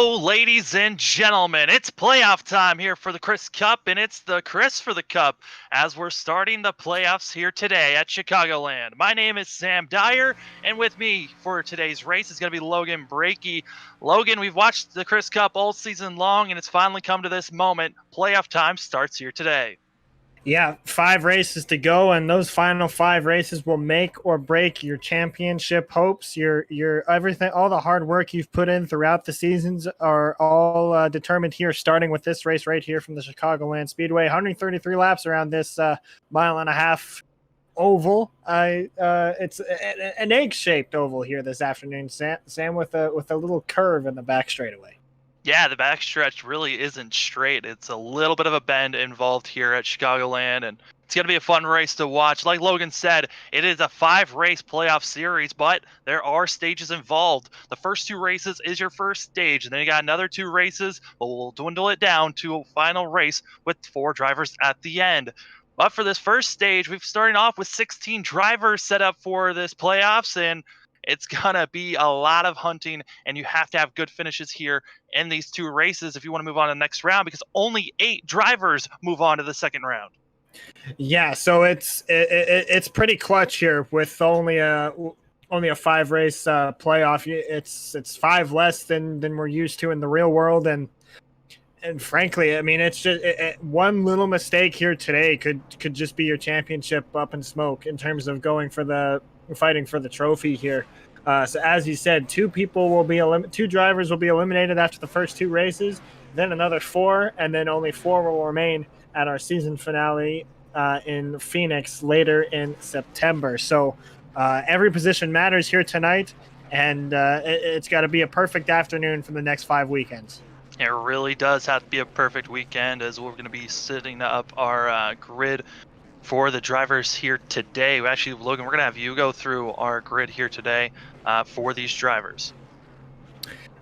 Hello, ladies and gentlemen. It's playoff time here for the Chris Cup, and it's the Chris for the Cup as we're starting the playoffs here today at Chicagoland. My name is Sam Dyer, and with me for today's race is going to be Logan Breakey. Logan, we've watched the Chris Cup all season long, and it's finally come to this moment. Playoff time starts here today. Yeah, 5 races to go, and those final 5 races will make or break your championship hopes. Your everything, all the hard work you've put in throughout the seasons are all determined here, starting with this race right here from the Chicagoland Speedway. 133 laps around this mile-and-a-half oval. It's an egg-shaped oval here this afternoon, Sam, with a little curve in the back straightaway. Yeah, the backstretch really isn't straight. It's a little bit of a bend involved here at Chicagoland, and it's going to be a fun race to watch. Like Logan said, it is a 5-race playoff series, but there are stages involved. The first 2 races is your first stage, and then you got another 2 races, but we'll dwindle it down to a final race with 4 drivers at the end. But for this first stage, we've started off with 16 drivers set up for this playoffs, and it's going to be a lot of hunting, and you have to have good finishes here in these 2 races if you want to move on to the next round, because only 8 drivers move on to the second round. Yeah, so it's pretty clutch here with only a 5-race playoff. It's 5 less than we're used to in the real world, and frankly, I mean, it's just one little mistake here today could just be your championship up in smoke in terms of fighting for the trophy here. So as you said, 2 drivers will be eliminated after the first 2 races, then another 4, and then only 4 will remain at our season finale in Phoenix later in September. So every position matters here tonight, and it's got to be a perfect afternoon for the next 5 weekends. It really does have to be a perfect weekend, as we're going to be setting up our grid for the drivers here today. Actually, Logan, we're going to have you go through our grid here today for these drivers.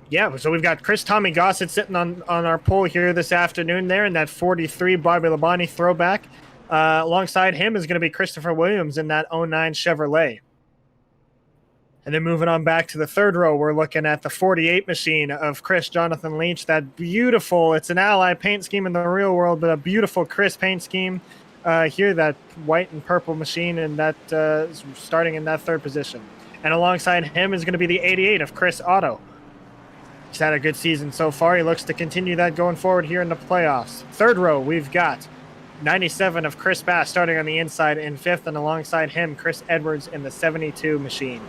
Yeah, so we've got Chris Tommy Gossett sitting on our pole here this afternoon there in that 43 Bobby Labonte throwback. Alongside him is going to be Christopher Williams in that 09 Chevrolet. And then moving on back to the third row, we're looking at the 48 machine of Chris Jonathan Leach. That beautiful, it's an Ally paint scheme in the real world, but a beautiful Chris paint scheme. Here, that white and purple machine, and that starting in that 3rd position. And alongside him is going to be the 88 of Chris Otto. He's had a good season so far. He looks to continue that going forward here in the playoffs. 3rd row, we've got 97 of Chris Bass starting on the inside in 5th, and alongside him, Chris Edwards in the 72 machine.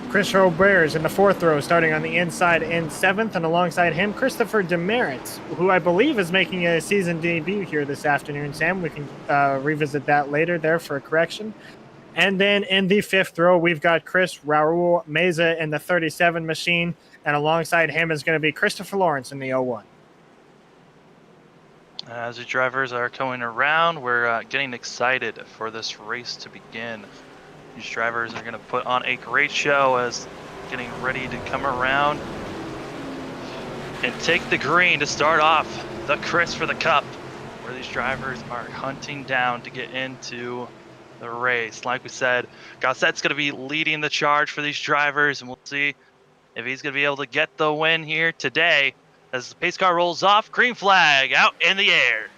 Chris Roberts in the 4th row, starting on the inside in 7th, and alongside him, Christopher Demerit, who I believe is making a season debut here this afternoon. Sam, we can revisit that later there for a correction. And then in the 5th row, we've got Chris Raul Meza in the 37 machine, and alongside him is going to be Christopher Lawrence in the 01. As the drivers are going around, we're getting excited for this race to begin. These drivers are going to put on a great show as getting ready to come around and take the green to start off the Chris for the Cup, where these drivers are hunting down to get into the race. Like we said, Gossette's going to be leading the charge for these drivers, and we'll see if he's going to be able to get the win here today as the pace car rolls off. Green flag out in the air.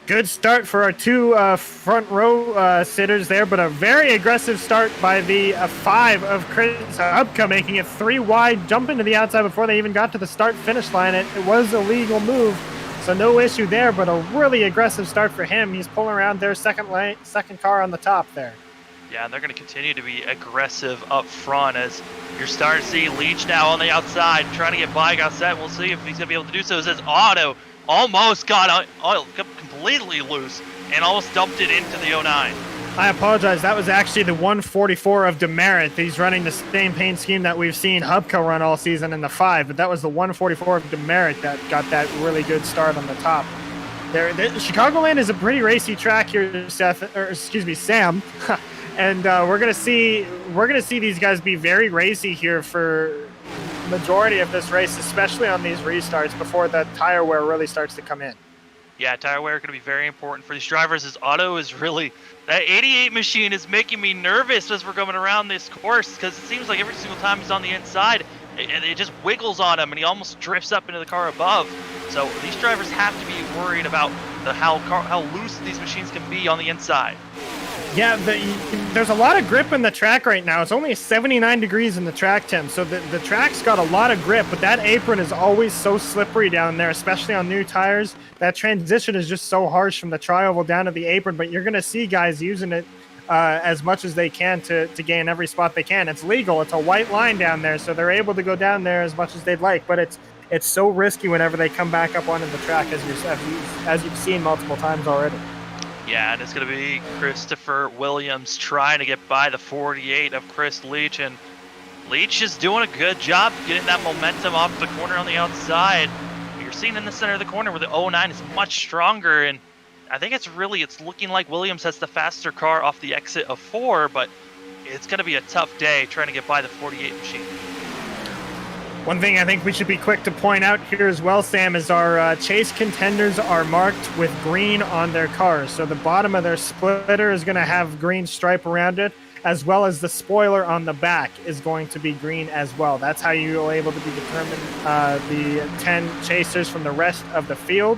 Good start for our 2 front row sitters there, but a very aggressive start by the 5 of Chris Hubka, making it 3 wide, jumping to the outside before they even got to the start-finish line. It was a legal move, so no issue there, but a really aggressive start for him. He's pulling around their second car on the top there. Yeah, and they're going to continue to be aggressive up front as you're starting to see Leach now on the outside trying to get by Gossett. We'll see if he's going to be able to do so. As Otto almost got completely loose and almost dumped it into the 09. I apologize. That was actually the 144 of Demerit. He's running the same paint scheme that we've seen Hubka run all season in the 5, but that was the 144 of Demerit that got that really good start on the top. Chicagoland is a pretty racy track here, Sam. And we're gonna see these guys be very racy here for majority of this race, especially on these restarts before the tire wear really starts to come in. Yeah, tire wear going to be very important for these drivers. His auto is really, that 88 machine is making me nervous as we're going around this course, because it seems like every single time he's on the inside, it just wiggles on him and he almost drifts up into the car above. So these drivers have to be worried about how loose these machines can be on the inside. Yeah, there's a lot of grip in the track right now. It's only 79 degrees in the track temp, so the track's got a lot of grip, but that apron is always so slippery down there, especially on new tires. That transition is just so harsh from the tri-oval down to the apron, but you're going to see guys using it as much as they can to gain every spot they can. It's legal. It's a white line down there, so they're able to go down there as much as they'd like, but it's so risky whenever they come back up onto the track, as you've seen multiple times already. Yeah, and it's going to be Christopher Williams trying to get by the 48 of Chris Leach, and Leach is doing a good job getting that momentum off the corner on the outside. You're seeing in the center of the corner where the 09 is much stronger, and I think it's looking like Williams has the faster car off the exit of 4, but it's going to be a tough day trying to get by the 48 machine. One thing I think we should be quick to point out here as well, Sam, is our chase contenders are marked with green on their cars. So the bottom of their splitter is going to have green stripe around it, as well as the spoiler on the back is going to be green as well. That's how you're able to determine the 10 chasers from the rest of the field,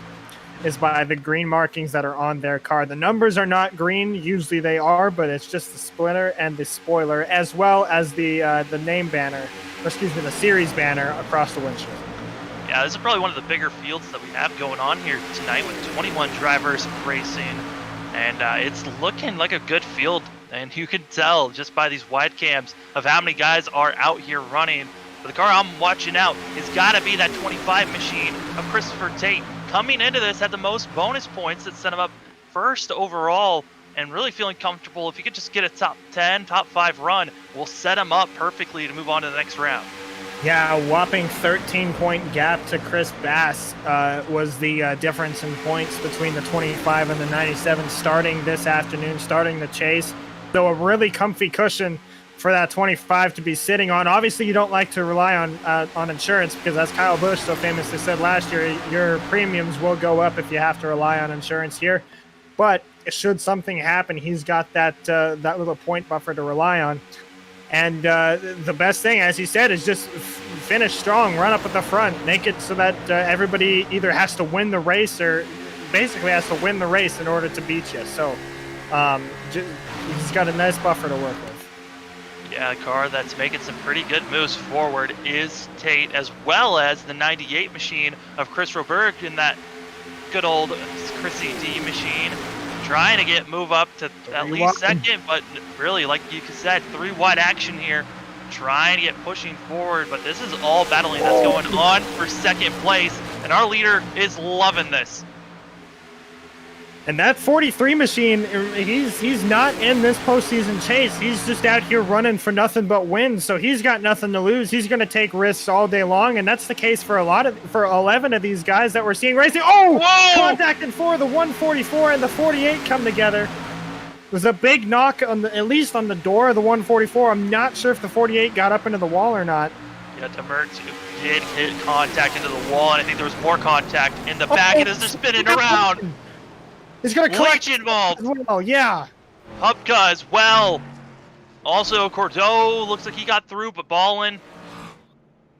is by the green markings that are on their car. The numbers are not green. Usually they are, but it's just the splitter and the spoiler, as well as the name banner, or excuse me, the series banner across the windshield. Yeah, this is probably one of the bigger fields that we have going on here tonight with 21 drivers racing, and it's looking like a good field, and you can tell just by these wide cams of how many guys are out here running. But the car I'm watching out has got to be that 25 machine of Christopher Tate. Coming into this had the most bonus points that sent him up first overall, and really feeling comfortable. If you could just get a top 10, top 5 run, we'll set him up perfectly to move on to the next round. Yeah, a whopping 13-point gap to Chris Bass was the difference in points between the 25 and the 97 starting this afternoon, starting the chase. So a really comfy cushion for that 25 to be sitting on. Obviously, you don't like to rely on insurance, because as Kyle Busch so famously said last year, your premiums will go up if you have to rely on insurance here. But should something happen, he's got that little point buffer to rely on. And the best thing, as he said, is just finish strong, run up at the front, make it so that everybody either has to win the race or basically has to win the race in order to beat you. So he's got a nice buffer to work with. Yeah, a car that's making some pretty good moves forward is Tate, as well as the 98 machine of Chris Roberg in that good old Chrissy D machine, trying to move up to at least second, but really, like you said, 3 wide action here, trying to get pushing forward, but this is all battling that's going on for second place, and our leader is loving this. And that 43 machine, he's not in this postseason chase. He's just out here running for nothing but wins. So he's got nothing to lose. He's going to take risks all day long, and that's the case for 11 of these guys that we're seeing racing. Oh, whoa! Contact in 4, the 144 and the 48 come together. There's a big knock on at least on the door of the 144. I'm not sure if the 48 got up into the wall or not. Yeah, Demertz did hit contact into the wall, and I think there was more contact in the back, and as they're spinning around. He's going to collect involved. Oh, yeah. Hupka as well. Also, Cordeau looks like he got through, but Ballin,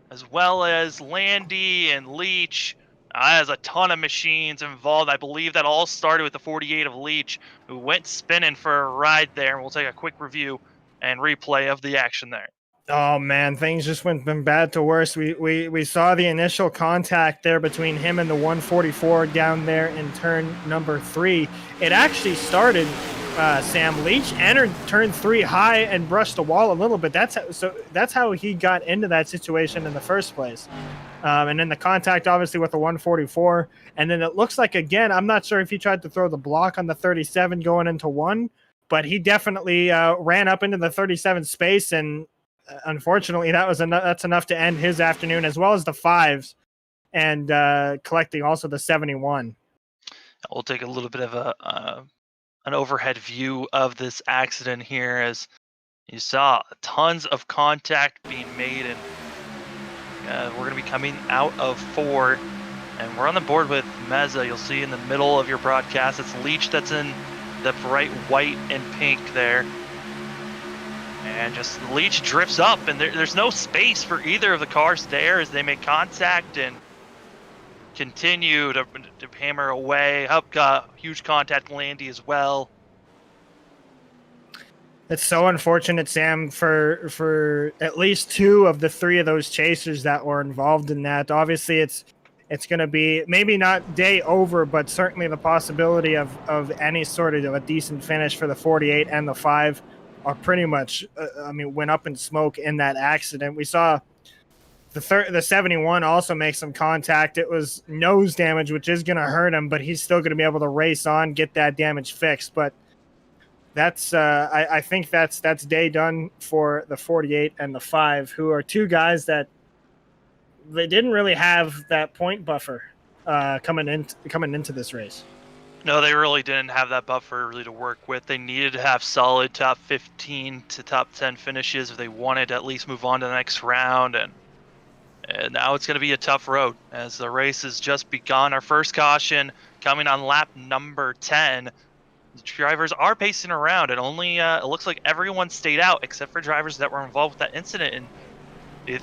as well as Landy and Leach. Has a ton of machines involved. I believe that all started with the 48 of Leach, who went spinning for a ride there. And we'll take a quick review and replay of the action there. Oh man, things just went from bad to worse. We saw the initial contact there between him and the 144 down there in turn number 3. It actually started, Sam, Leach entered turn 3 high and brushed the wall a little bit. That's how he got into that situation in the first place. And then the contact obviously with the 144, and then it looks like, again, I'm not sure if he tried to throw the block on the 37 going into 1, but he definitely ran up into the 37 space, and unfortunately, that's enough to end his afternoon, as well as the 5s, and collecting also the 71. We'll take a little bit of an overhead view of this accident here, as you saw tons of contact being made, and we're going to be coming out of 4. And we're on the board with Meza. You'll see in the middle of your broadcast, it's Leach that's in the bright white and pink there. And just Leach drifts up, and there's no space for either of the cars there as they make contact and continue to hammer away. Up got huge contact Landy as well. It's so unfortunate, Sam, for at least 2 of the 3 of those chasers that were involved in that. Obviously, it's going to be maybe not day over, but certainly the possibility of any sort of a decent finish for the 48 and the 5 are pretty much, went up in smoke in that accident. We saw the 71 also make some contact. It was nose damage, which is going to hurt him, but he's still going to be able to race on, get that damage fixed. But that's I think that's day done for the 48 and the 5, who are 2 guys that they didn't really have that point buffer coming into this race. No, they really didn't have that buffer really to work with. They needed to have solid top 15 to top 10 finishes if they wanted to at least move on to the next round. And now it's going to be a tough road as the race has just begun. Our first caution coming on lap number 10. The drivers are pacing around, and only it looks like everyone stayed out except for drivers that were involved with that incident. And do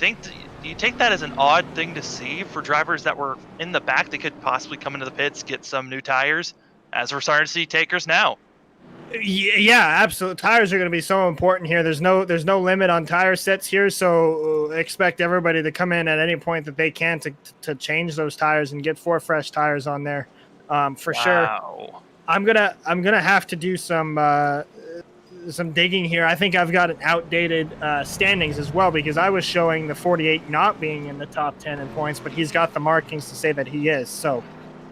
you take that as an odd thing to see for drivers that were in the back? They could possibly come into the pits, get some new tires, as we're starting to see takers now. Yeah, absolutely. Tires are going to be so important here. There's no limit on tire sets here, so expect everybody to come in at any point that they can to change those tires and get 4 fresh tires on there, for sure. I'm gonna have to do some digging here. I think I've got an outdated standings as well, because I was showing the 48 not being in the top 10 in points, but he's got the markings to say that he is. So,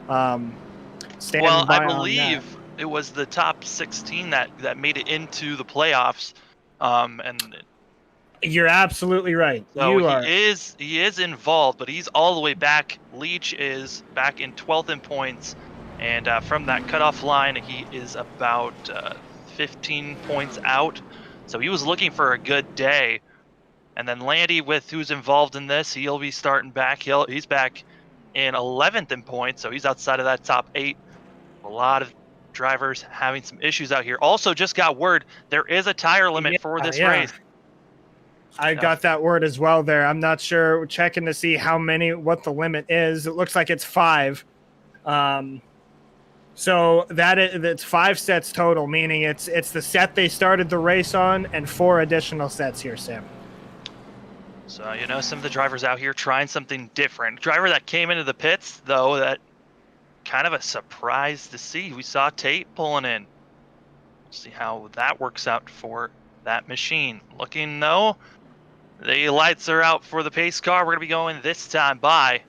well, I believe it was the top 16 that made it into the playoffs, and you're absolutely right. So he is involved, but he's all the way back. Leach is back in 12th in points. And from that cutoff line, he is about 15 points out. So he was looking for a good day. And then Landy, with who's involved in this, he'll be starting back. He's back in 11th in points, so he's outside of that top 8. A lot of drivers having some issues out here. Also, just got word there is a tire limit for this race. I got that word as well there. I'm not sure. We're checking to see what the limit is. It looks like it's 5. So it's 5 sets total, meaning it's the set they started the race on and 4 additional sets here, Sam. So, some of the drivers out here trying something different. Driver that came into the pits, though, that kind of a surprise to see. We saw Tate pulling in. We'll see how that works out for that machine. Looking, though, the lights are out for the pace car. We're going to be going this time by.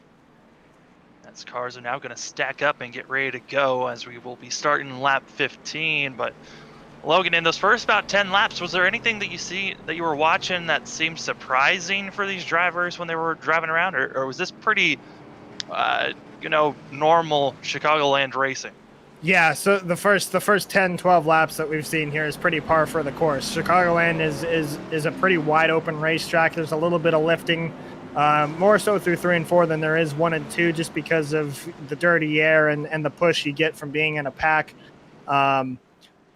As cars are now going to stack up and get ready to go, as we will be starting lap 15. But Logan, in those first about 10 laps, was there anything that you were watching that seemed surprising for these drivers when they were driving around, or was this pretty, normal Chicagoland racing? Yeah, so the first 10, 12 laps that we've seen here is pretty par for the course. Chicagoland is a pretty wide open racetrack. There's a little bit of lifting. More so through 3 and 4 than there is 1 and 2, just because of the dirty air and the push you get from being in a pack.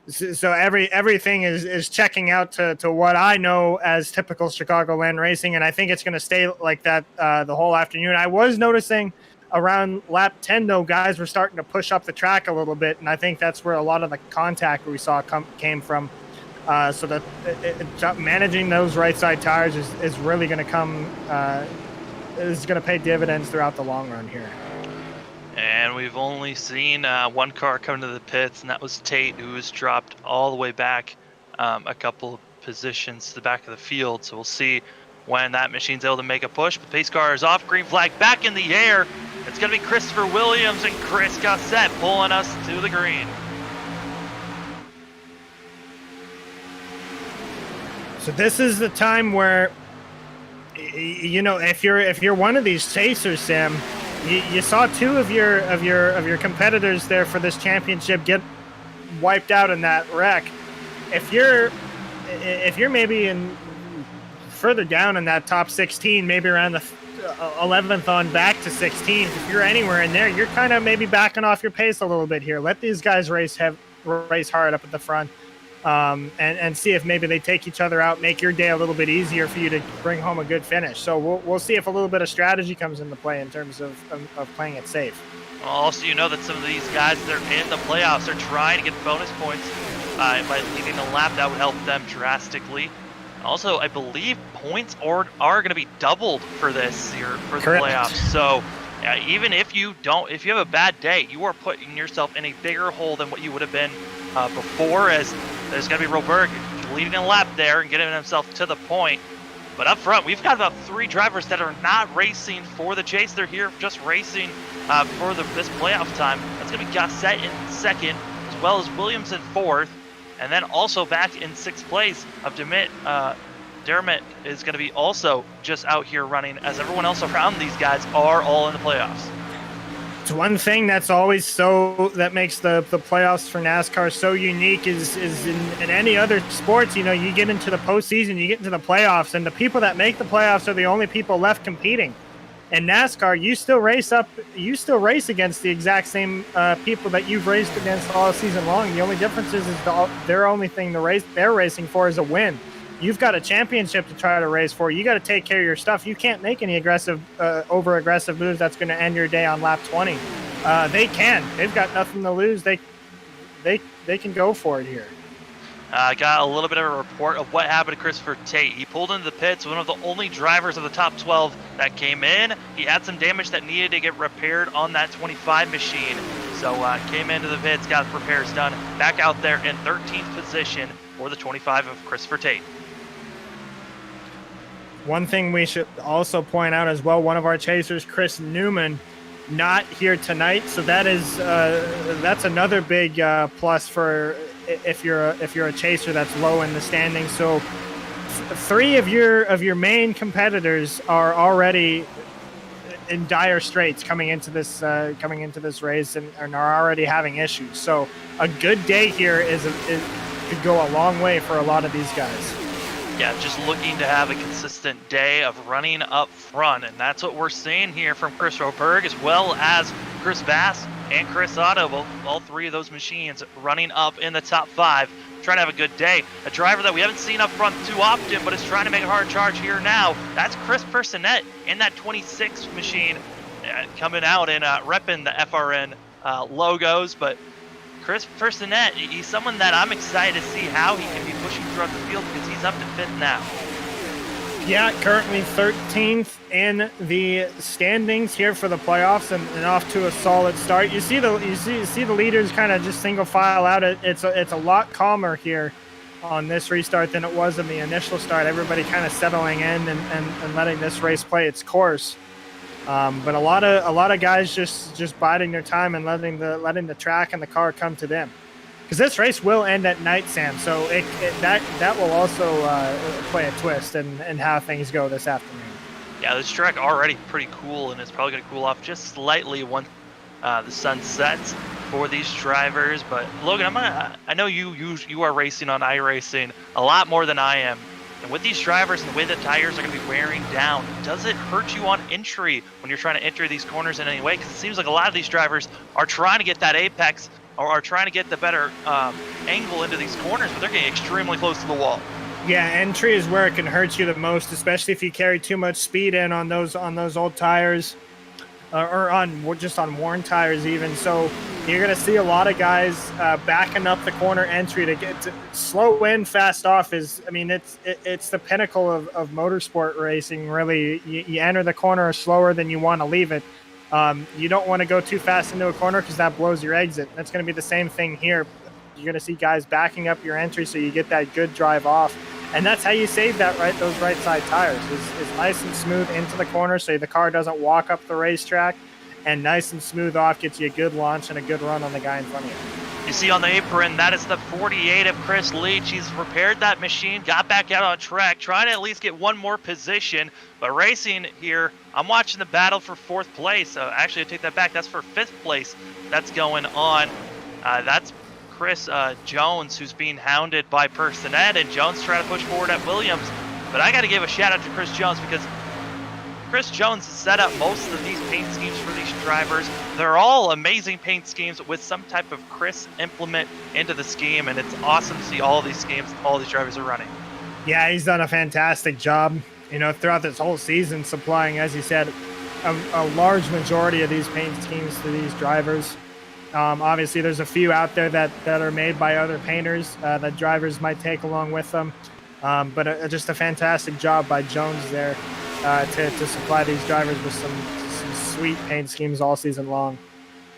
So everything is checking out to what I know as typical Chicagoland racing, and I think it's going to stay like that the whole afternoon. I was noticing around lap 10, though, guys were starting to push up the track a little bit, and I think that's where a lot of the contact we saw came from. So that managing those right side tires is really going to is going to pay dividends throughout the long run here. And we've only seen 1 car come to the pits, and that was Tate, who was dropped all the way back a couple of positions to the back of the field. So we'll see when that machine's able to make a push. But the pace car is off, green flag back in the air. It's going to be Christopher Williams and Chris Cup pulling us to the green. So this is the time where, if you're one of these chasers, Sam, you saw 2 of your competitors there for this championship get wiped out in that wreck. If you're maybe further down in that top 16, maybe around the 11th on back to 16th. If you're anywhere in there, you're kind of maybe backing off your pace a little bit here. Let these guys race hard up at the front, and see if maybe they take each other out, make your day a little bit easier for you to bring home a good finish. So we'll see if a little bit of strategy comes into play in terms of playing it safe. Also, you know that some of these guys, they're in the playoffs. They're trying to get bonus points by leading a lap. That would help them drastically. Also, I believe points are going to be doubled for this year for the playoffs. So even if you have a bad day, you are putting yourself in a bigger hole than what you would have been before, as there's going to be Roberg leading a lap there and getting himself to the point. But up front, we've got about 3 drivers that are not racing for the chase. They're here just racing for this playoff time. That's going to be Gossett in 2nd, as well as Williams in 4th. And then also back in 6th place of Dermot is going to be also just out here running, as everyone else around these guys are all in the playoffs. It's one thing that's always that makes the playoffs for NASCAR so unique is in any other sports, you get into the postseason, you get into the playoffs, and the people that make the playoffs are the only people left competing. In NASCAR, you still race against the exact same people that you've raced against all season long. The only difference is their only thing they're racing for is a win. You've got a championship to try to race for. You got to take care of your stuff. You can't make any over aggressive moves that's going to end your day on lap 20. They can. They've got nothing to lose. They can go for it here. I got a little bit of a report of what happened to Christopher Tate. He pulled into the pits, one of the only drivers of the top 12 that came in. He had some damage that needed to get repaired on that 25 machine. So came into the pits, got repairs done, back out there in 13th position for the 25 of Christopher Tate. One thing we should also point out as well, one of our chasers, Chris Newman, not here tonight. So that's another big plus for if you're a chaser that's low in the standings. So 3 of your main competitors are already in dire straits coming into this race and are already having issues. So a good day here could go a long way for a lot of these guys. Yeah, just looking to have a consistent day of running up front, and that's what we're seeing here from Chris Roberg, as well as Chris Bass and Chris Otto, all 3 of those machines running up in the top 5, trying to have a good day. A driver that we haven't seen up front too often, but is trying to make a hard charge here now. That's Chris Personette in that 26 machine, coming out and repping the FRN logos, but Chris Personette, he's someone that I'm excited to see how he can be pushing throughout the field, because he's up to 5th now. Yeah, currently 13th in the standings here for the playoffs, and off to a solid start. You see the leaders kind of just single file out. It's a lot calmer here on this restart than it was in the initial start. Everybody kind of settling in and letting this race play its course. But a lot of guys just biding their time and letting the track and the car come to them, because this race will end at night, Sam. So that will also play a twist in how things go this afternoon. Yeah, this track already pretty cool, and it's probably going to cool off just slightly once the sun sets for these drivers. But Logan, I know you are racing on iRacing a lot more than I am. And with these drivers and the way the tires are going to be wearing down, does it hurt you on entry when you're trying to enter these corners in any way? Because it seems like a lot of these drivers are trying to get that apex or are trying to get the better angle into these corners, but they're getting extremely close to the wall. Yeah, entry is where it can hurt you the most, especially if you carry too much speed in on those old tires, or just on worn tires even. So you're going to see a lot of guys backing up the corner entry to get to slow in, fast off. It's the pinnacle of motorsport racing, really. You enter the corner slower than you want to leave it. You don't want to go too fast into a corner, because that blows your exit. That's going to be the same thing here. You're going to see guys backing up your entry so you get that good drive off. And that's how you save those right side tires is nice and smooth into the corner, so the car doesn't walk up the racetrack, and nice and smooth off gets you a good launch and a good run on the guy in front of you. You see on the apron, that is the 48 of Chris Leach. He's repaired that machine, got back out on track, trying to at least get one more position. But racing here, I'm watching the battle for 4th place. Actually, I take that back. That's for 5th place that's going on. That's Chris Jones, who's being hounded by Personette, and Jones trying to push forward at Williams. But I got to give a shout out to Chris Jones, because Chris Jones has set up most of these paint schemes for these drivers. They're all amazing paint schemes with some type of Chris implement into the scheme, and it's awesome to see all these schemes all these drivers are running. Yeah, he's done a fantastic job, throughout this whole season, supplying, as you said, a large majority of these paint schemes to these drivers. Obviously, there's a few out there that are made by other painters that drivers might take along with them. But just a fantastic job by Jones there to supply these drivers with some sweet paint schemes all season long.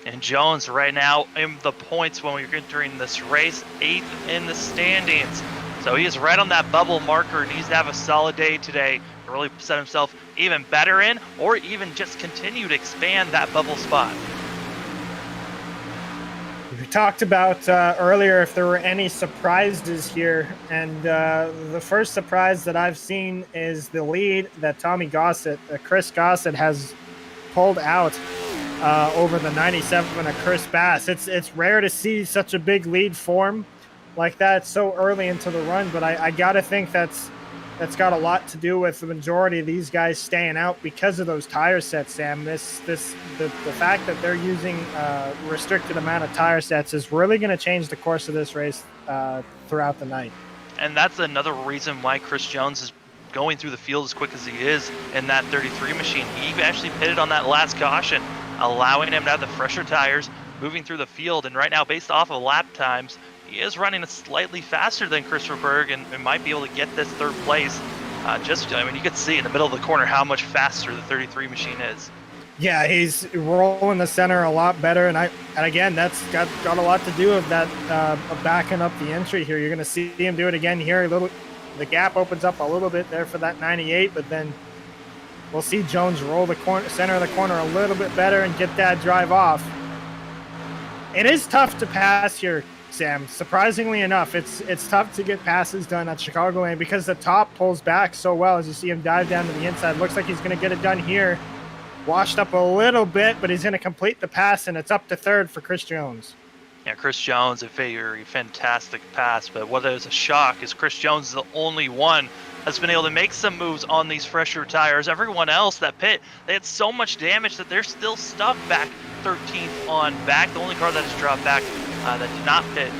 And Jones right now in the points when we're entering this race, 8th in the standings. So he is right on that bubble marker and needs to have a solid day today to really set himself even better in, or even just continue to expand that bubble spot. We talked about earlier if there were any surprises here, and the first surprise that I've seen is the lead that Chris Gossett has pulled out over the 97 of Chris Bass. It's rare to see such a big lead form like that so early into the run, but I gotta think that's got a lot to do with the majority of these guys staying out because of those tire sets, Sam. The fact that they're using a restricted amount of tire sets is really going to change the course of this race throughout the night. And that's another reason why Chris Jones is going through the field as quick as he is in that 33 machine. He actually pitted on that last caution, allowing him to have the fresher tires moving through the field. And right now, based off of lap times, he is running slightly faster than Christopher Berg and might be able to get this third place. You could see in the middle of the corner how much faster the 33 machine is. Yeah, he's rolling the center a lot better, and again, that's got a lot to do with that backing up the entry here. You're going to see him do it again here. The gap opens up a little bit there for that 98, but then we'll see Jones roll the center of the corner a little bit better and get that drive off. It is tough to pass here, Sam. Surprisingly enough, it's tough to get passes done at Chicagoland because the top pulls back so well as you see him dive down to the inside. Looks like he's going to get it done here. Washed up a little bit, but he's going to complete the pass, and it's up to third for Chris Jones. Yeah, Chris Jones, a very fantastic pass, but what is a shock is Chris Jones is the only one that's been able to make some moves on these fresher tires. Everyone else that pit, they had so much damage that they're still stuck back 13th on back. The only car that has dropped back that did not pit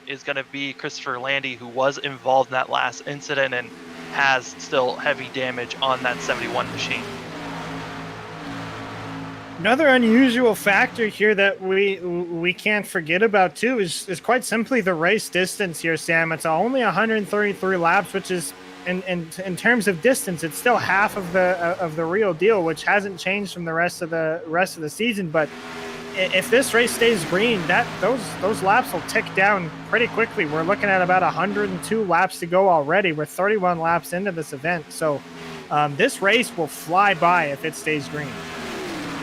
is going to be Christopher Landy, who was involved in that last incident and has still heavy damage on that 71 machine. Another unusual factor here that we can't forget about too is quite simply the race distance here, Sam. It's only 133 laps, which is in terms of distance, it's still half of the real deal, which hasn't changed from the rest of the season. But if this race stays green, those laps will tick down pretty quickly. We're looking at about 102 laps to go already. We're 31 laps into this event, so this race will fly by if it stays green.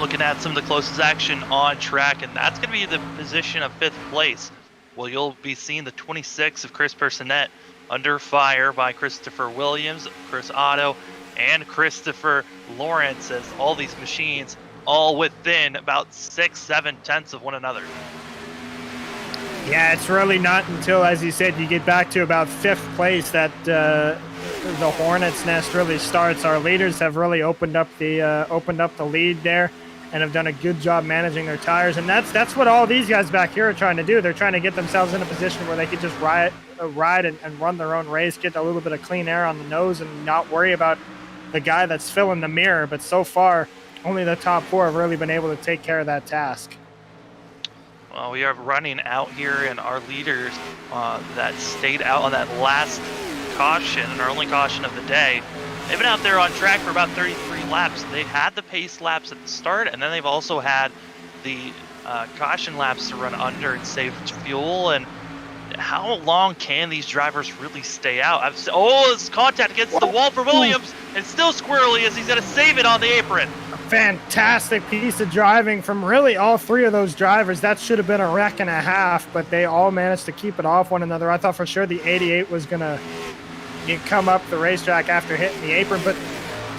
Looking at some of the closest action on track, and that's going to be the position of 5th place. Well, you'll be seeing the 26 of Chris Personette under fire by Christopher Williams, Chris Otto, and Christopher Lawrence, as all these machines all within about 6-7 tenths of one another. Yeah, it's really not until, as you said, you get back to about 5th place that the hornet's nest really starts. Our leaders have really opened up the lead there and have done a good job managing their tires, and that's what all these guys back here are trying to do. They're trying to get themselves in a position where they could just ride and run their own race, get a little bit of clean air on the nose, and not worry about the guy that's filling the mirror. But so far, only the top 4 have really been able to take care of that task. Well, we are running out here, and our leaders that stayed out on that last caution, and our only caution of the day, they've been out there on track for about 33 laps. They had the pace laps at the start, and then they've also had the caution laps to run under and save fuel. And how long can these drivers really stay out? This contact against the wall for Williams, and still squirrely as he's going to save it on the apron. Fantastic piece of driving from really all 3 of those drivers. That should have been a wreck and a half, but they all managed to keep it off one another. I thought for sure the 88 was going to come up the racetrack after hitting the apron, but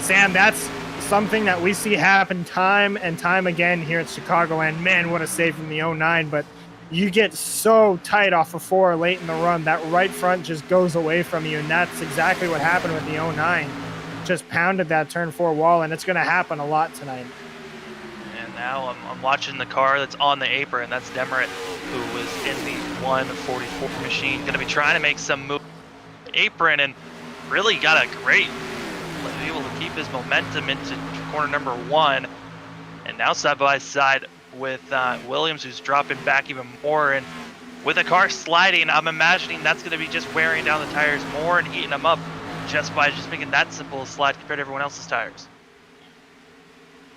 Sam, that's something that we see happen time and time again here at Chicagoland. Man, what a save from the 09, but you get so tight off of 4 late in the run, that right front just goes away from you, and that's exactly what happened with the 09. just pounded that turn 4 wall, and it's going to happen a lot tonight. And now I'm watching the car that's on the apron. That's Demerit, who was in the 144 machine. Going to be trying to make some move apron, and really got a great, able to keep his momentum into corner number 1. And now side by side with Williams, who's dropping back even more. And with the car sliding, I'm imagining that's going to be just wearing down the tires more and heating them up just by just making that simple a slide compared to everyone else's tires.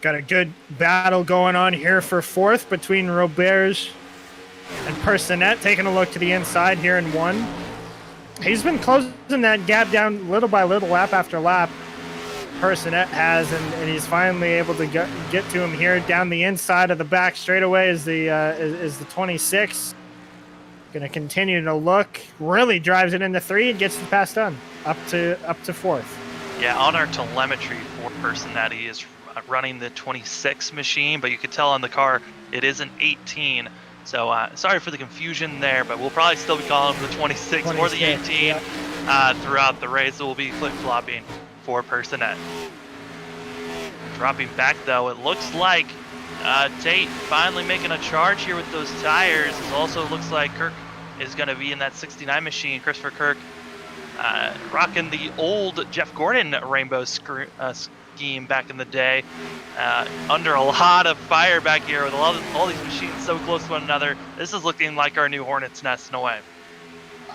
Got a good battle going on here for 4th between Roberge and Personette. Taking a look to the inside here in 1. He's been closing that gap down little by little, lap after lap. Personette has, and he's finally able to get to him here down the inside of the back straightaway is the 26. Going to continue to look, really drives it into 3 and gets the pass done up to 4th. Yeah, on our telemetry for Personette, he is running the 26 machine, but you could tell on the car it is an 18. So sorry for the confusion there, but we'll probably still be calling him the 26 or the 18 yeah. Throughout the race. So we'll be flip-flopping for Personette. Dropping back though, it looks like Tate finally making a charge here with those tires. It also looks like Kirk is going to be in that 69 machine. Christopher Kirk rocking the old Jeff Gordon rainbow scheme back in the day. Under a lot of fire back here with all these machines so close to one another. This is looking like our new Hornet's Nest in a way.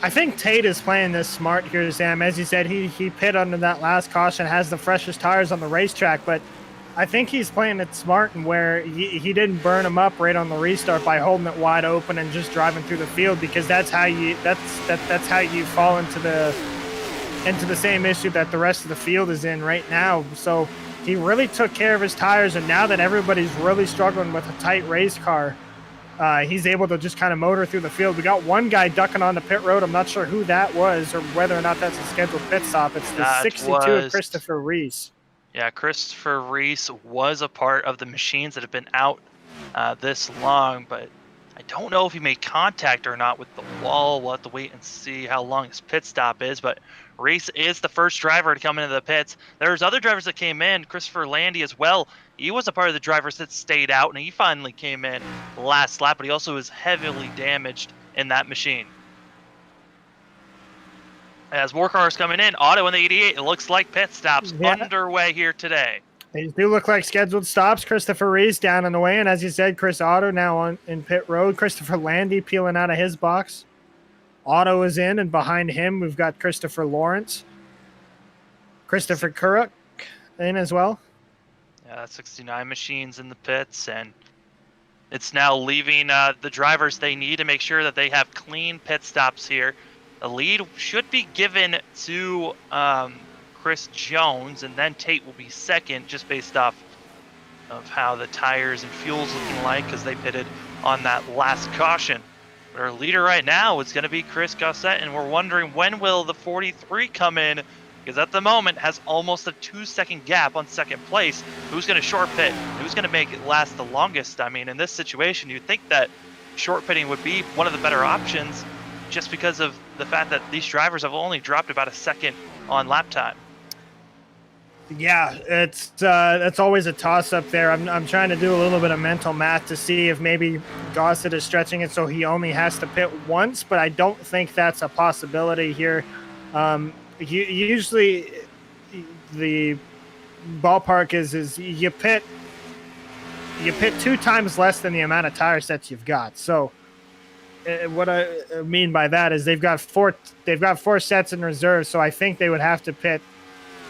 I think Tate is playing this smart here, Sam. As you said, he pit under that last caution, has the freshest tires on the racetrack, but I think he's playing it smart and where he didn't burn them up right on the restart by holding it wide open and just driving through the field, because that's how you fall into the same issue that the rest of the field is in right now. So he really took care of his tires, and now that everybody's really struggling with a tight race car, he's able to just kind of motor through the field. We got one guy ducking on the pit road. I'm not sure who that was or whether or not that's a scheduled pit stop. It's the 62 of Christopher Reese. Yeah, Christopher Reese was a part of the machines that have been out this long, but I don't know if he made contact or not with the wall. We'll have to wait and see how long his pit stop is, but Reese is the first driver to come into the pits. There's other drivers that came in. Christopher Landy as well. He was a part of the drivers that stayed out, and he finally came in last lap, but he also was heavily damaged in that machine. As more cars coming in, Auto in the 88, it looks like pit stops underway here today. They do look like scheduled stops. Christopher Reese down in the way, and as you said, Chris Auto now in pit road. Christopher Landy peeling out of his box. Auto is in, and behind him we've got Christopher Lawrence. Christopher Kuruk in as well. Yeah, 69 machines in the pits, and it's now leaving the drivers they need to make sure that they have clean pit stops here. The lead should be given to Chris Jones, and then Tate will be second just based off of how the tires and fuel's looking like, because they pitted on that last caution. But our leader right now is going to be Chris Gossett, and we're wondering when will the 43 come in, because at the moment has almost a 2-second gap on second place. Who's going to short pit? Who's going to make it last the longest? I mean, in this situation, you'd think that short pitting would be one of the better options, just because of the fact that these drivers have only dropped about a second on lap time. Yeah, it's always a toss-up there. I'm trying to do a little bit of mental math to see if maybe Gossett is stretching it so he only has to pit once, but I don't think that's a possibility here. Usually the ballpark is you pit 2 times less than the amount of tire sets you've got. So what I mean by that is they've got 4 sets in reserve, so I think they would have to pit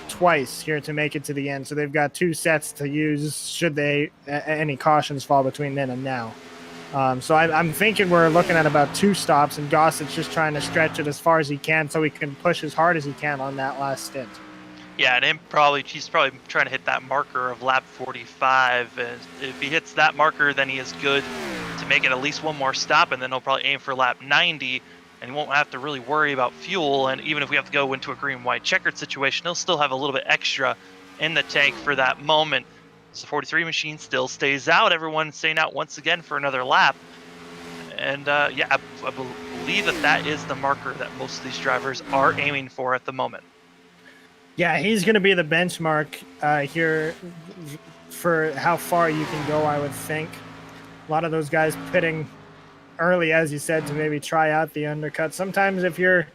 twice here to make it to the end. So they've got 2 sets to use should any cautions fall between then and now. So I'm thinking we're looking at about 2 stops, and Gossett's just trying to stretch it as far as he can so he can push as hard as he can on that last stint. Yeah, and he's probably trying to hit that marker of lap 45. And if he hits that marker, then he is good to make it at least one more stop, and then he'll probably aim for lap 90, and he won't have to really worry about fuel. And even if we have to go into a green-white checkered situation, he'll still have a little bit extra in the tank for that moment. So 43 machine still stays out. Everyone's staying out once again for another lap. And yeah, I believe that is the marker that most of these drivers are aiming for at the moment. Yeah, he's going to be the benchmark here for how far you can go, I would think. A lot of those guys pitting early, as you said, to maybe try out the undercut. Sometimes if you're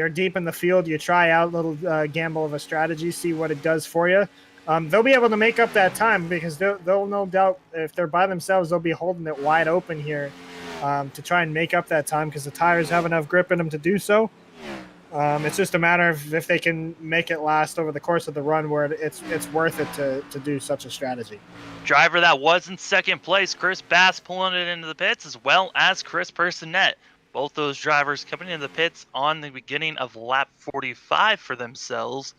deep in the field, you try out a little gamble of a strategy, see what it does for you. They'll be able to make up that time because they'll no doubt, if they're by themselves, they'll be holding it wide open here to try and make up that time because the tires have enough grip in them to do so. It's just a matter of if they can make it last over the course of the run where it's worth it to do such a strategy. Driver that was in second place, Chris Bass, pulling it into the pits, as well as Chris Personette. Both those drivers coming into the pits on the beginning of lap 45 for themselves.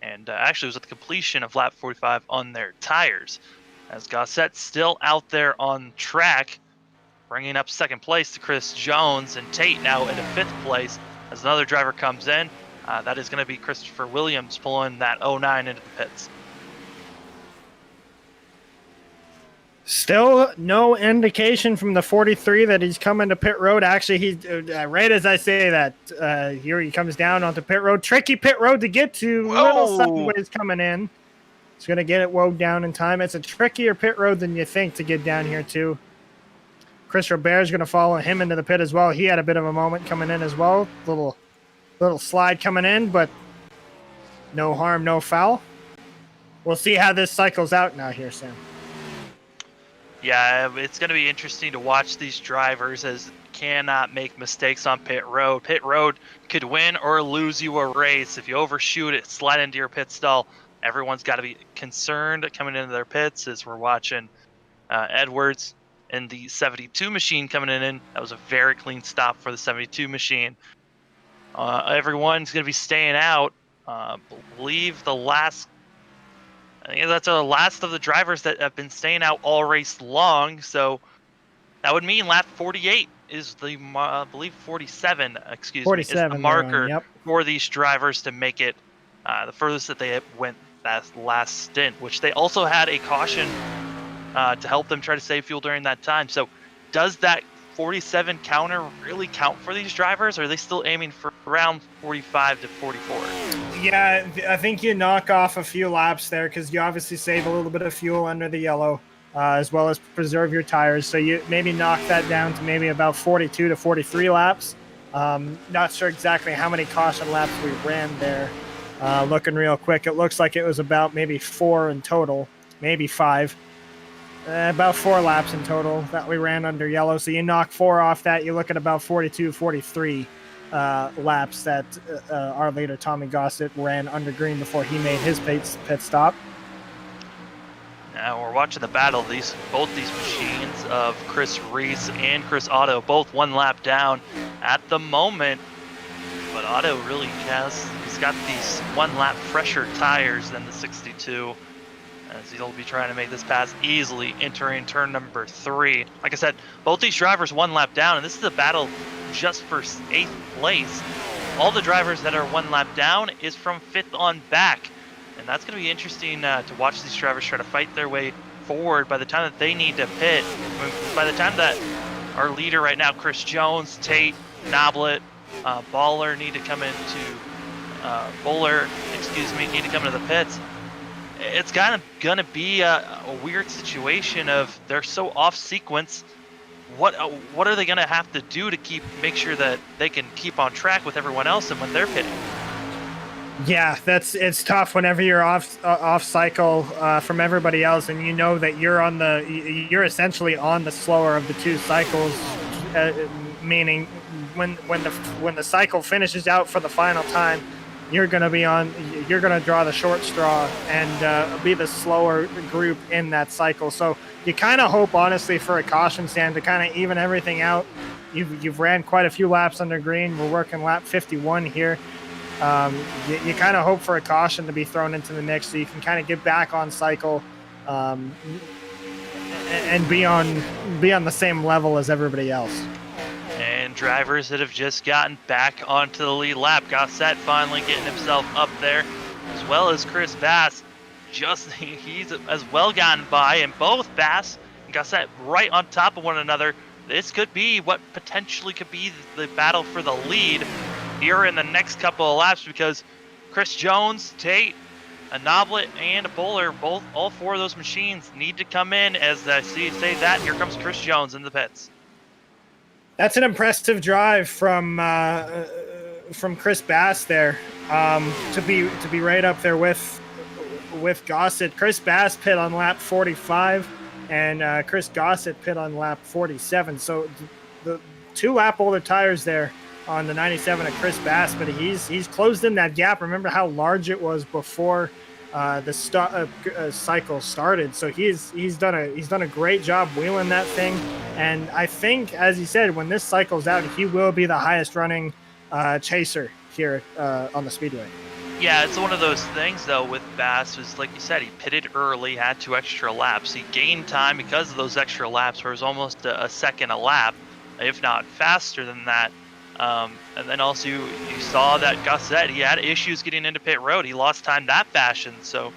And actually, it was at the completion of lap 45 on their tires. As Gossett still out there on track, bringing up second place to Chris Jones, and Tate now into fifth place as another driver comes in. That is going to be Christopher Williams pulling that 09 into the pits. Still no indication from the 43 that he's coming to pit road. Actually, he's right as I say that, here he comes down onto pit road. Tricky pit road to get to. Whoa. Little sideways coming in. He's going to get it woed down in time. It's a trickier pit road than you think to get down here too. Chris Robert's going to follow him into the pit as well. He had a bit of a moment coming in as well. Little slide coming in, but no harm, no foul. We'll see how this cycles out now here, Sam. Yeah, it's going to be interesting to watch these drivers as cannot make mistakes on pit road. Pit road could win or lose you a race. If you overshoot it, slide into your pit stall, everyone's got to be concerned coming into their pits as we're watching Edwards and the 72 machine coming in. That was a very clean stop for the 72 machine. Everyone's going to be staying out. Believe the last... I think that's the last of the drivers that have been staying out all race long. So that would mean lap 48 is the, I believe 47, excuse 47 me, is the marker for these drivers to make it the furthest that they went that last stint, which they also had a caution to help them try to save fuel during that time. So does that 47 counter really count for these drivers, or are they still aiming for around 45 to 44? Yeah, I think you knock off a few laps there because you obviously save a little bit of fuel under the yellow, as well as preserve your tires. So you maybe knock that down to maybe about 42 to 43 laps. Not sure exactly how many caution laps we ran there. Looking real quick, it looks like it was about maybe 4 in total, maybe 5. About 4 laps in total that we ran under yellow. So you knock 4 off that, you look at about 42, 43 laps that our leader Tommy Gossett ran under green before he made his pit stop. Now we're watching the battle of both these machines of Chris Reese and Chris Otto, both 1 lap down at the moment. But Otto really he's got these 1 lap fresher tires than the 62. As he'll be trying to make this pass easily, entering turn number 3. Like I said, both these drivers 1 lap down, and this is a battle just for 8th place. All the drivers that are 1 lap down is from 5th on back, and that's going to be interesting to watch these drivers try to fight their way forward by the time that they need to pit. I mean, by the time that our leader right now, Chris Jones, Tate, Noblet, Bowler need to come into need to come into the pits. It's kind of gonna be a weird situation of they're so off sequence. What are they gonna have to do to make sure that they can keep on track with everyone else and when they're pitting? Yeah, it's tough whenever you're off cycle from everybody else, and you know that you're essentially on the slower of the 2 cycles, meaning when the cycle finishes out for the final time, you're going to draw the short straw and be the slower group in that cycle. So you kind of hope, honestly, for a caution stand to kind of even everything out. You've ran quite a few laps under green. We're working lap 51 here. You kind of hope for a caution to be thrown into the mix so you can kind of get back on cycle and be on the same level as everybody else. And drivers that have just gotten back onto the lead lap. Gossett finally getting himself up there, as well as Chris Bass. He's as well gotten by, and both Bass and Gossett right on top of one another. This could be what potentially could be the battle for the lead here in the next couple of laps, because Chris Jones, Tate, a Noblet, and a Bowler, all four of those machines need to come in. As I say that, here comes Chris Jones in the pits. That's an impressive drive from Chris Bass there, to be right up there with Gossett. Chris Bass pit on lap 45, and Chris Gossett pit on lap 47. So the 2 lap older tires there on the 97 of Chris Bass, but he's closed in that gap. Remember how large it was before the cycle started. So he's done a great job wheeling that thing. And I think, as he said, when this cycle's out, he will be the highest running chaser here on the speedway. Yeah, it's one of those things though with Bass, is like you said, he pitted early, had 2 extra laps. He gained time because of those extra laps, where it was almost a second a lap, if not faster than that. And then also you saw that Gossett, he had issues getting into pit road. He lost time that fashion. So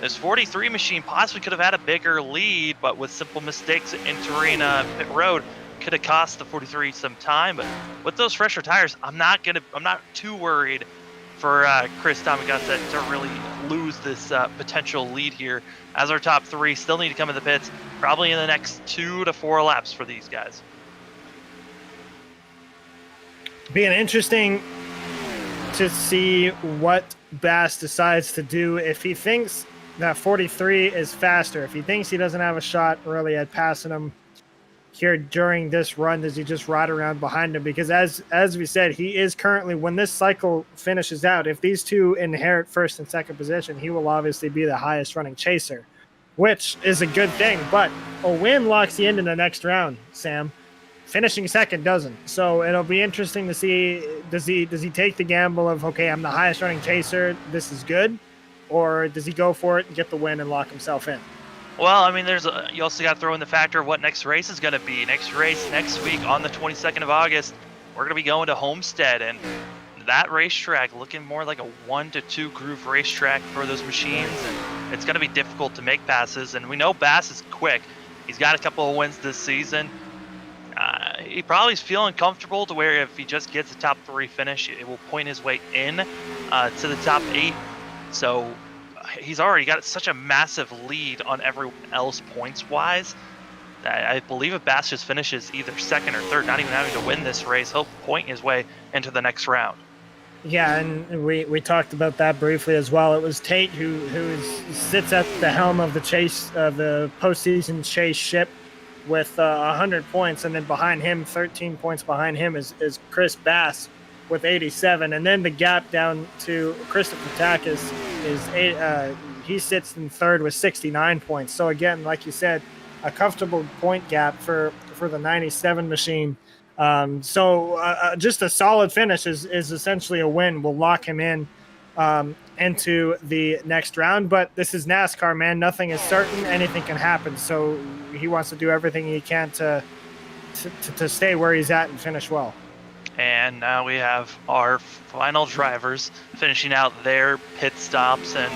this 43 machine possibly could have had a bigger lead, but with simple mistakes entering pit road, could have cost the 43 some time. But with those fresher tires, I'm not too worried for Chris Gossett to really lose this potential lead here, as our top 3 still need to come in the pits probably in the next 2 to 4 laps for these guys. Being interesting to see what Bass decides to do. If he thinks that 43 is faster, if he thinks he doesn't have a shot really at passing him here during this run, does he just ride around behind him? Because as we said, he is currently, when this cycle finishes out, if these 2 inherit first and second position, he will obviously be the highest running chaser, which is a good thing. But a win locks you into the next round, Sam. Finishing second doesn't. So it'll be interesting to see, does he take the gamble of, okay, I'm the highest running chaser, this is good, or does he go for it and get the win and lock himself in? Well, I mean, you also got to throw in the factor of what next race is going to be. Next race next week on the 22nd of August, we're going to be going to Homestead, and that racetrack looking more like a 1 to 2 groove racetrack for those machines, and it's going to be difficult to make passes. And we know Bass is quick. He's got a couple of wins this season. He probably is feeling comfortable to where if he just gets a top 3 finish, it will point his way in to the top 8. So he's already got such a massive lead on everyone else points-wise. I believe if Bass just finishes either second or third, not even having to win this race, he'll point his way into the next round. Yeah, and we talked about that briefly as well. It was Tate who sits at the helm of the postseason chase ship with 100 points, and then behind him, 13 points behind him, is Chris Bass with 87, and then the gap down to Christopher Takis is he sits in third with 69 points. So again, like you said, a comfortable point gap for the 97 machine. So just a solid finish is essentially a win. Will lock him in into the next round. But this is NASCAR, man. Nothing is certain. Anything can happen. So he wants to do everything he can to stay where he's at and finish well. And now we have our final drivers finishing out their pit stops, and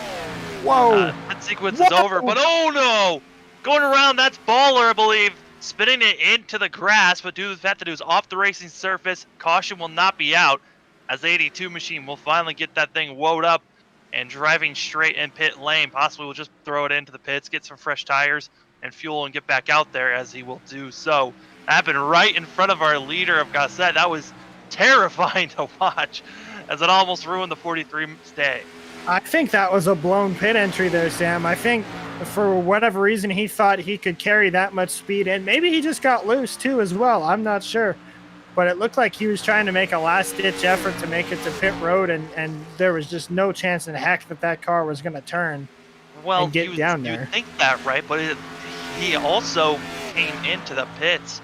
pit sequence is over. But oh no, going around, that's Baller, I believe, spinning it into the grass. But due to the fact that it was off the racing surface, caution will not be out, as the 82 machine will finally get that thing woed up and driving straight in pit lane. Possibly will just throw it into the pits, get some fresh tires and fuel, and get back out there, as he will do so. That happened right in front of our leader of Gossett. That was terrifying to watch, as it almost ruined the 43's day. I think that was a blown pit entry there, Sam. I think for whatever reason he thought he could carry that much speed in. Maybe he just got loose too as well. I'm not sure. But it looked like he was trying to make a last-ditch effort to make it to pit road, and there was just no chance in heck that car was going to turn and get down there. You think that, right? But he also came into the pits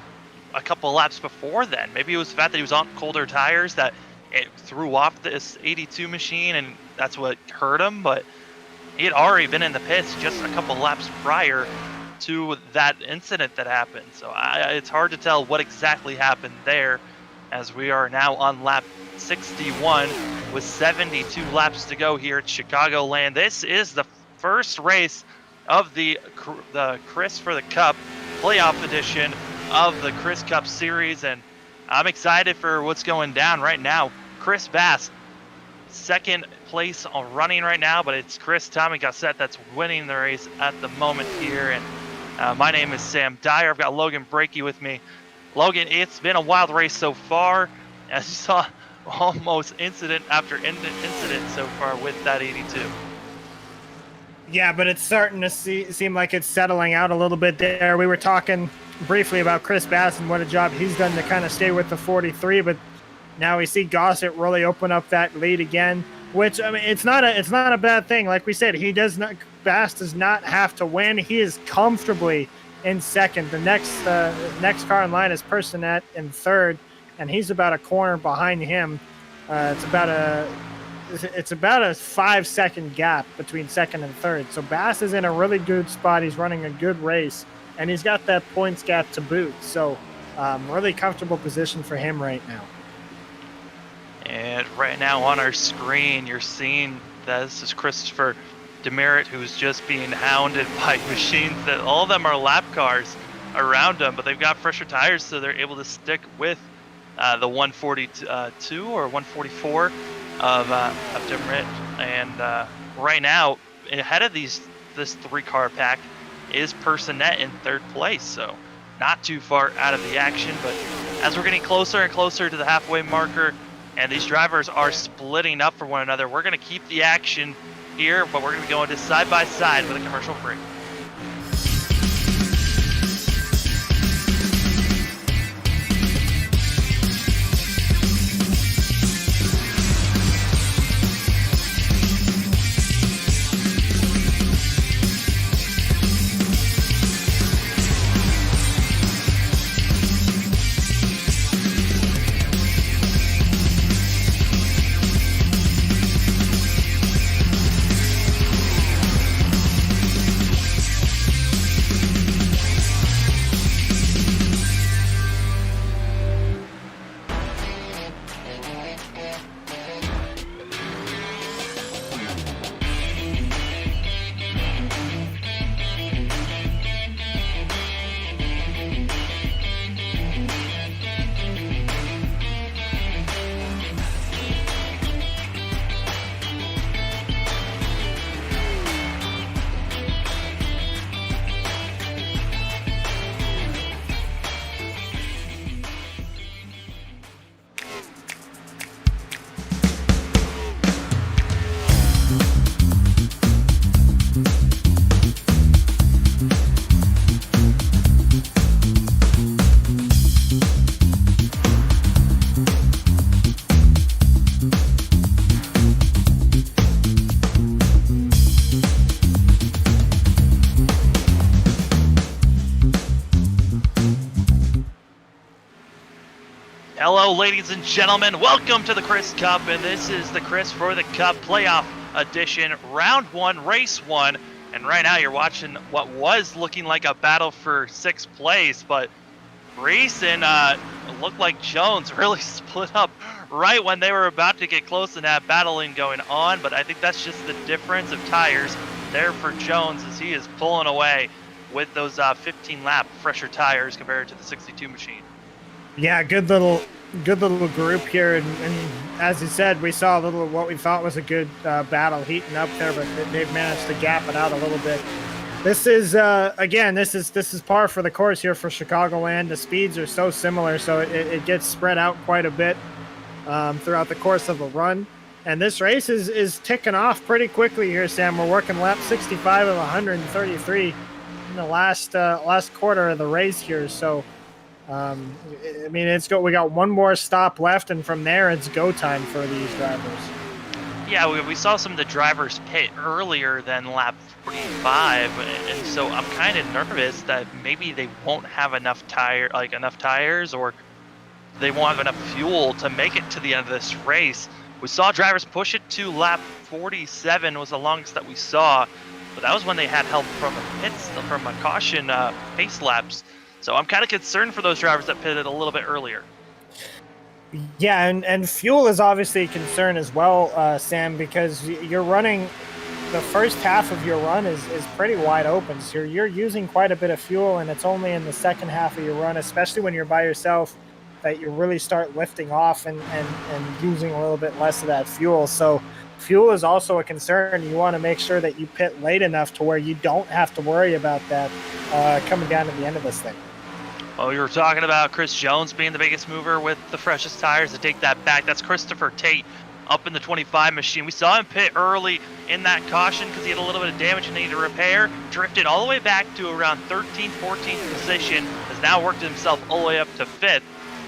a couple laps before then. Maybe it was the fact that he was on colder tires that it threw off this 82 machine, and that's what hurt him. But he had already been in the pits just a couple laps prior to that incident that happened. So it's hard to tell what exactly happened there, as we are now on lap 61 with 72 laps to go here at Chicagoland. This is the first race of the Chris for the Cup playoff edition of the Chris Cup Series, and I'm excited for what's going down right now. Chris Bass second place on running right now, but it's Chris Tommy Gossett that's winning the race at the moment here. And my name is Sam Dyer. I've got Logan Brakey with me. Logan, it's been a wild race so far. As you saw, almost incident after incident so far with that 82. Yeah, but it's starting to seem like it's settling out a little bit there. We were talking briefly about Chris Bass and what a job he's done to kind of stay with the 43, but now we see Gossett really open up that lead again, which, I mean, it's not a bad thing. Like we said, Bass does not have to win. He is comfortably in second. The next car in line is Personette in third, and he's about a corner behind him. It's about a 5-second gap between second and third. So Bass is in a really good spot. He's running a good race, and he's got that points gap to boot. So really comfortable position for him right now. And right now on our screen, you're seeing that this is Christopher Demerit, who's just being hounded by machines that all of them are lap cars around him, but they've got fresher tires, so they're able to stick with the 142 or 144 of Demerit. And right now, ahead of this 3-car pack is Personette in third place, so not too far out of the action. But as we're getting closer and closer to the halfway marker, and these drivers are splitting up for one another, we're going to keep the action here, but we're going to be going to side by side with a commercial break. Hello, ladies and gentlemen. Welcome to the Chris Cup, and this is the Chris for the Cup playoff edition, round 1, race 1. And right now you're watching what was looking like a battle for 6th place, but Reese and looked like Jones really split up right when they were about to get close and have battling going on. But I think that's just the difference of tires there for Jones, as he is pulling away with those 15-lap fresher tires compared to the 62 machine. Yeah, good little group here, and as you said, we saw a little what we thought was a good battle heating up there, but they've managed to gap it out a little bit. This is again, this is par for the course here for Chicagoland. The speeds are so similar, so it gets spread out quite a bit throughout the course of a run. And this race is ticking off pretty quickly here, Sam. We're working lap 65 of 133 in the last quarter of the race here, so. I mean, we got one more stop left, and from there it's go time for these drivers. Yeah, we saw some of the drivers pit earlier than lap 45, and so I'm kind of nervous that maybe they won't have enough tires, or they won't have enough fuel to make it to the end of this race. We saw drivers push it to lap 47 was the longest that we saw, but that was when they had help from a caution pace laps. So I'm kind of concerned for those drivers that pitted a little bit earlier. Yeah, and fuel is obviously a concern as well, Sam, because you're running the first half of your run is pretty wide open. So you're using quite a bit of fuel, and it's only in the second half of your run, especially when you're by yourself, that you really start lifting off and using a little bit less of that fuel. So fuel is also a concern. You want to make sure that you pit late enough to where you don't have to worry about that coming down to the end of this thing. Well, you were talking about Chris Jones being the biggest mover with the freshest tires. To take that back, that's Christopher Tate up in the 25 machine. We saw him pit early in that caution because he had a little bit of damage and needed to repair. Drifted all the way back to around 13th, 14th position. Has now worked himself all the way up to 5th.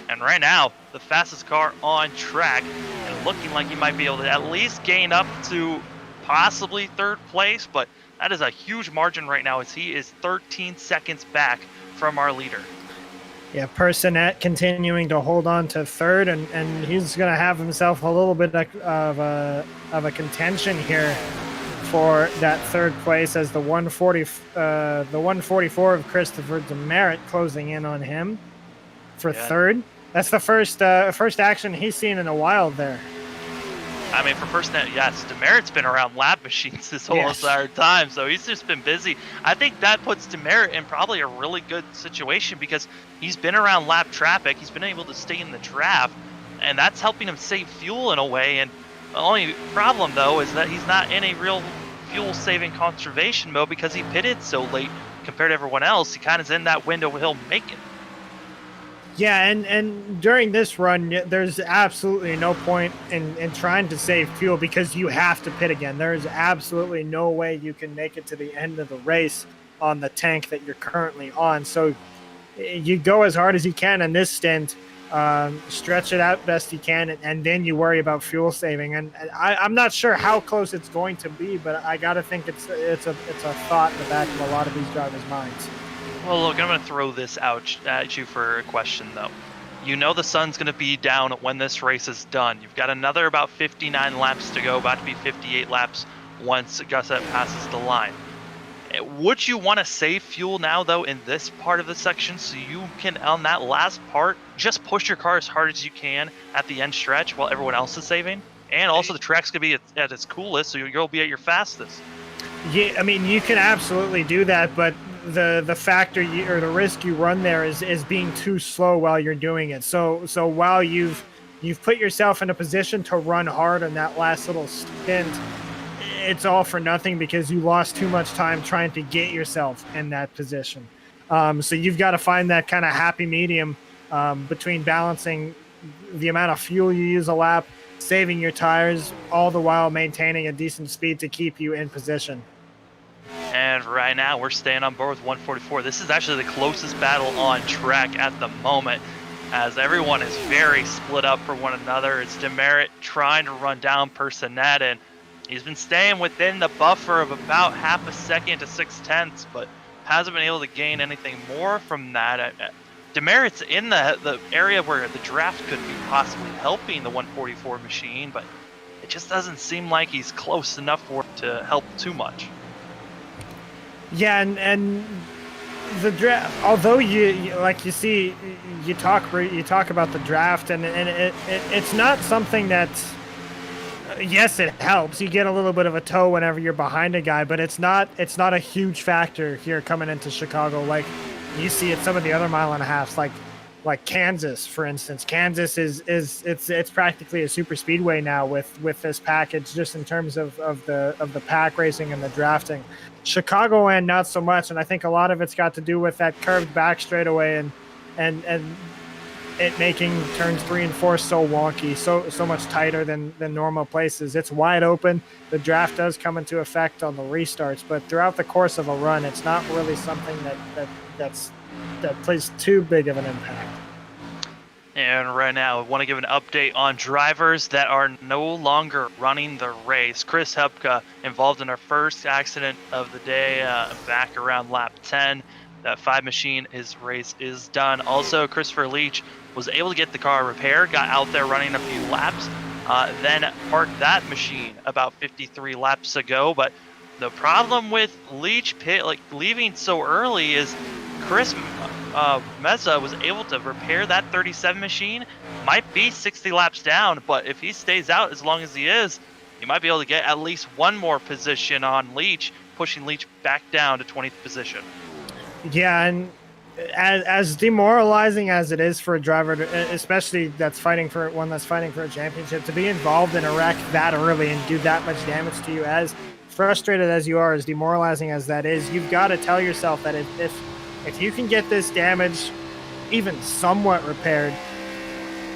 And right now, the fastest car on track, and looking like he might be able to at least gain up to possibly 3rd place. But that is a huge margin right now, as he is 13 seconds back from our leader. Yeah, Personette continuing to hold on to 3rd, and he's going to have himself a little bit of a contention here for that 3rd place, as the 144 of Christopher Demerit closing in on him for 3rd. That's the first action he's seen in a while there. I mean, for Personette, yes, Demerit's been around lap machines this whole entire time, so he's just been busy. I think that puts Demerit in probably a really good situation because he's been around lap traffic. He's been able to stay in the draft, and that's helping him save fuel in a way. And the only problem, though, is that he's not in a real fuel-saving conservation mode because he pitted so late compared to everyone else. He kind of is in that window where he'll make it. Yeah, and during this run, there's absolutely no point in trying to save fuel because you have to pit again. There's absolutely no way you can make it to the end of the race on the tank that you're currently on. So you go as hard as you can in this stint, stretch it out best you can, and then you worry about fuel saving. And I'm not sure how close it's going to be, but I got to think it's a thought in the back of a lot of these drivers' minds. Well, look, I'm going to throw this out at you for a question, though. You know the sun's going to be down when this race is done. You've got another about 59 laps to go, about to be 58 laps once Gusset passes the line. Would you want to save fuel now, though, in this part of the section so you can, on that last part, just push your car as hard as you can at the end stretch while everyone else is saving? And also the track's going to be at its coolest, so you'll be at your fastest. Yeah, I mean, you can absolutely do that, but the factor or the risk you run there is being too slow while you're doing it. So while you've put yourself in a position to run hard on that last little stint, it's all for nothing because you lost too much time trying to get yourself in that position. So you've got to find that kind of happy medium between balancing the amount of fuel you use a lap, saving your tires, all the while maintaining a decent speed to keep you in position. And right now, we're staying on board with 144. This is actually the closest battle on track at the moment, as everyone is very split up for one another. It's Demerit trying to run down Personette, and he's been staying within the buffer of about half a second to 0.6, but hasn't been able to gain anything more from that. Demerit's in the area where the draft could be possibly helping the 144 machine, but it just doesn't seem like he's close enough for it to help too much. Yeah, and the draft, although you talk about the draft, and it's not something that, yes, it helps. You get a little bit of a tow whenever you're behind a guy, but it's not a huge factor here coming into Chicago like you see at some of the other mile and a halves, like Kansas, for instance. Kansas it's practically a super speedway now with this package, just in terms of the pack racing and the drafting. Chicagoland not so much, and I think a lot of it's got to do with that curved back straightaway and it making turns 3 and 4 so wonky, so much tighter than normal places. It's wide open. The draft does come into effect on the restarts, but throughout the course of a run, it's not really something that plays too big of an impact. And right now, I want to give an update on drivers that are no longer running the race. Chris Hepka involved in our first accident of the day back around lap 10. That 5 machine, his race is done. Also, Christopher Leach was able to get the car repaired, got out there running a few laps, then parked that machine about 53 laps ago. But the problem with Leach leaving so early is Chris Meza was able to repair that 37 machine. Might be 60 laps down, but if he stays out as long as he is, he might be able to get at least one more position on Leach, pushing Leach back down to 20th position. Yeah, and as demoralizing as it is for a driver, especially that's fighting for a championship, to be involved in a wreck that early and do that much damage to you, as frustrated as you are, as demoralizing as that is, you've got to tell yourself that if you can get this damage even somewhat repaired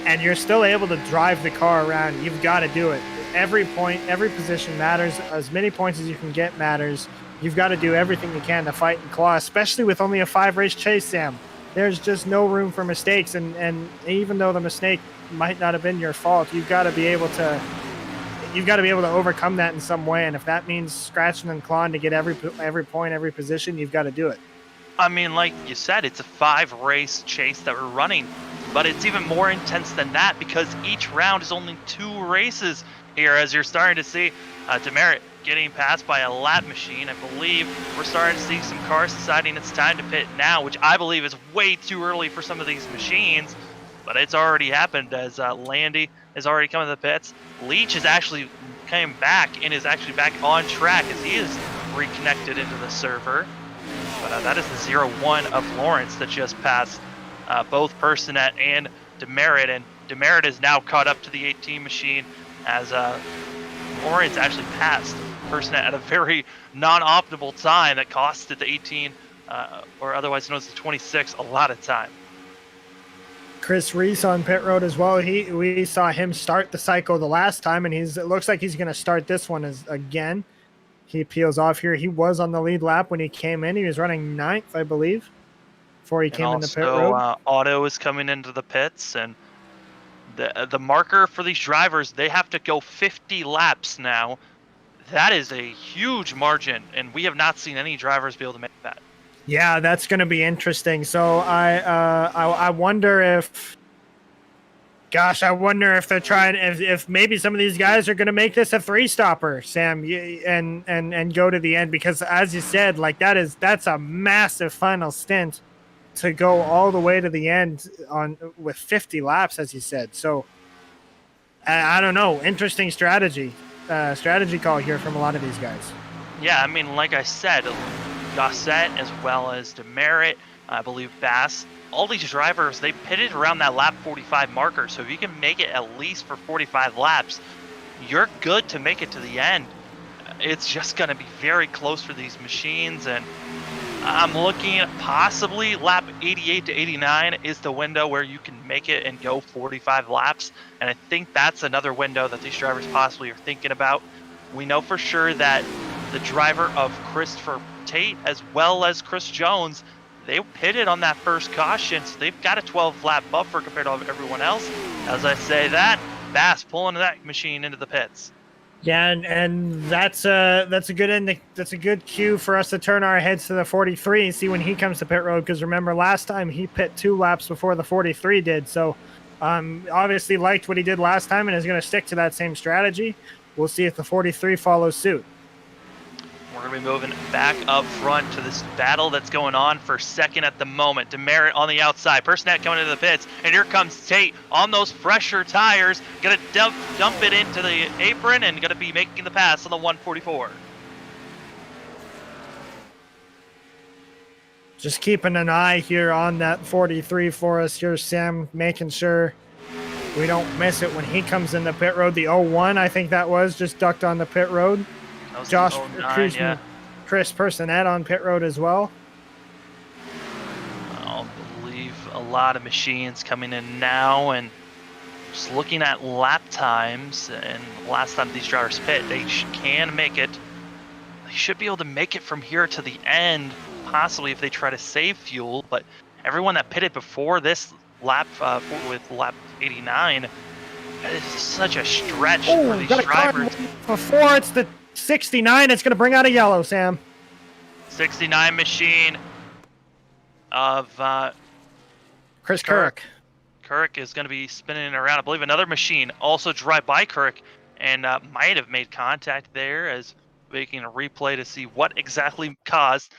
and you're still able to drive the car around, you've got to do it. Every point, every position matters. As many points as you can get matters. You've got to do everything you can to fight and claw, especially with only a 5-race chase, Sam. There's just no room for mistakes, and even though the mistake might not have been your fault, you've got to be able to overcome that in some way. And if that means scratching and clawing to get every point, every position, you've got to do it. I mean, like you said, it's a 5-race chase that we're running, but it's even more intense than that because each round is only 2 races here, as you're starting to see Demerit getting passed by a lap machine. I believe we're starting to see some cars deciding it's time to pit now, which I believe is way too early for some of these machines, but it's already happened as Landy is already coming to the pits. Leach is actually came back and is actually back on track as he is reconnected into the server. But that is the 0-1 of Lawrence that just passed both Personet and Demerit, and Demerit is now caught up to the 18 machine as Lawrence actually passed Personet at a very non-optimal time that costed the 18, or otherwise known as the 26, a lot of time. Chris Reese on pit road as well. We saw him start the cycle the last time, and it looks like he's going to start this one again. He peels off here. He was on the lead lap when he came in. He was running 9th, I believe, before he came in the pit road. Otto is coming into the pits, and the marker for these drivers, they have to go 50 laps now. That is a huge margin, and we have not seen any drivers be able to make that. Yeah, that's going to be interesting. So I wonder if, gosh, I wonder if they're trying, if maybe some of these guys are going to make this a 3-stopper, Sam, and go to the end, because as you said, like that's a massive final stint to go all the way to the end with 50 laps, as you said. So I don't know. Interesting strategy call here from a lot of these guys. Yeah, I mean, like I said, Gossett as well as Demerit, I believe Bass, all these drivers, they pitted around that lap 45 marker. So if you can make it at least for 45 laps, you're good to make it to the end. It's just going to be very close for these machines, and I'm looking at possibly lap 88 to 89 is the window where you can make it and go 45 laps. And I think that's another window that these drivers possibly are thinking about. We know for sure that the driver of Christopher Tate as well as Chris Jones, they pitted on that first caution, so they've got a 12-lap buffer compared to everyone else. As I say that, Bass pulling that machine into the pits. Yeah, and that's a good cue for us to turn our heads to the 43 and see when he comes to pit road, because remember last time he pit 2 laps before the 43 did. So obviously liked what he did last time and is going to stick to that same strategy. We'll see if the 43 follows suit. We're going to be moving back up front to this battle that's going on for second at the moment. Demerit on the outside. Personet coming into the pits. And here comes Tate on those fresher tires. Going to dump it into the apron and going to be making the pass on the 144. Just keeping an eye here on that 43 for us here, Sam, making sure we don't miss it when he comes in the pit road. The 01, I think that was, just ducked on the pit road. Josh, 09, yeah. Chris Personet on pit road as well. I believe a lot of machines coming in now, and just looking at lap times, and last time these drivers pit, they can make it. They should be able to make it from here to the end, possibly if they try to save fuel, but everyone that pitted before this lap with lap 89, it's such a stretch for these drivers. Before it's the 69, it's going to bring out a yellow, Sam. 69 machine of Chris Kirk. Kirk is going to be spinning around. I believe another machine also drive by Kirk and might have made contact there, as making a replay to see what exactly caused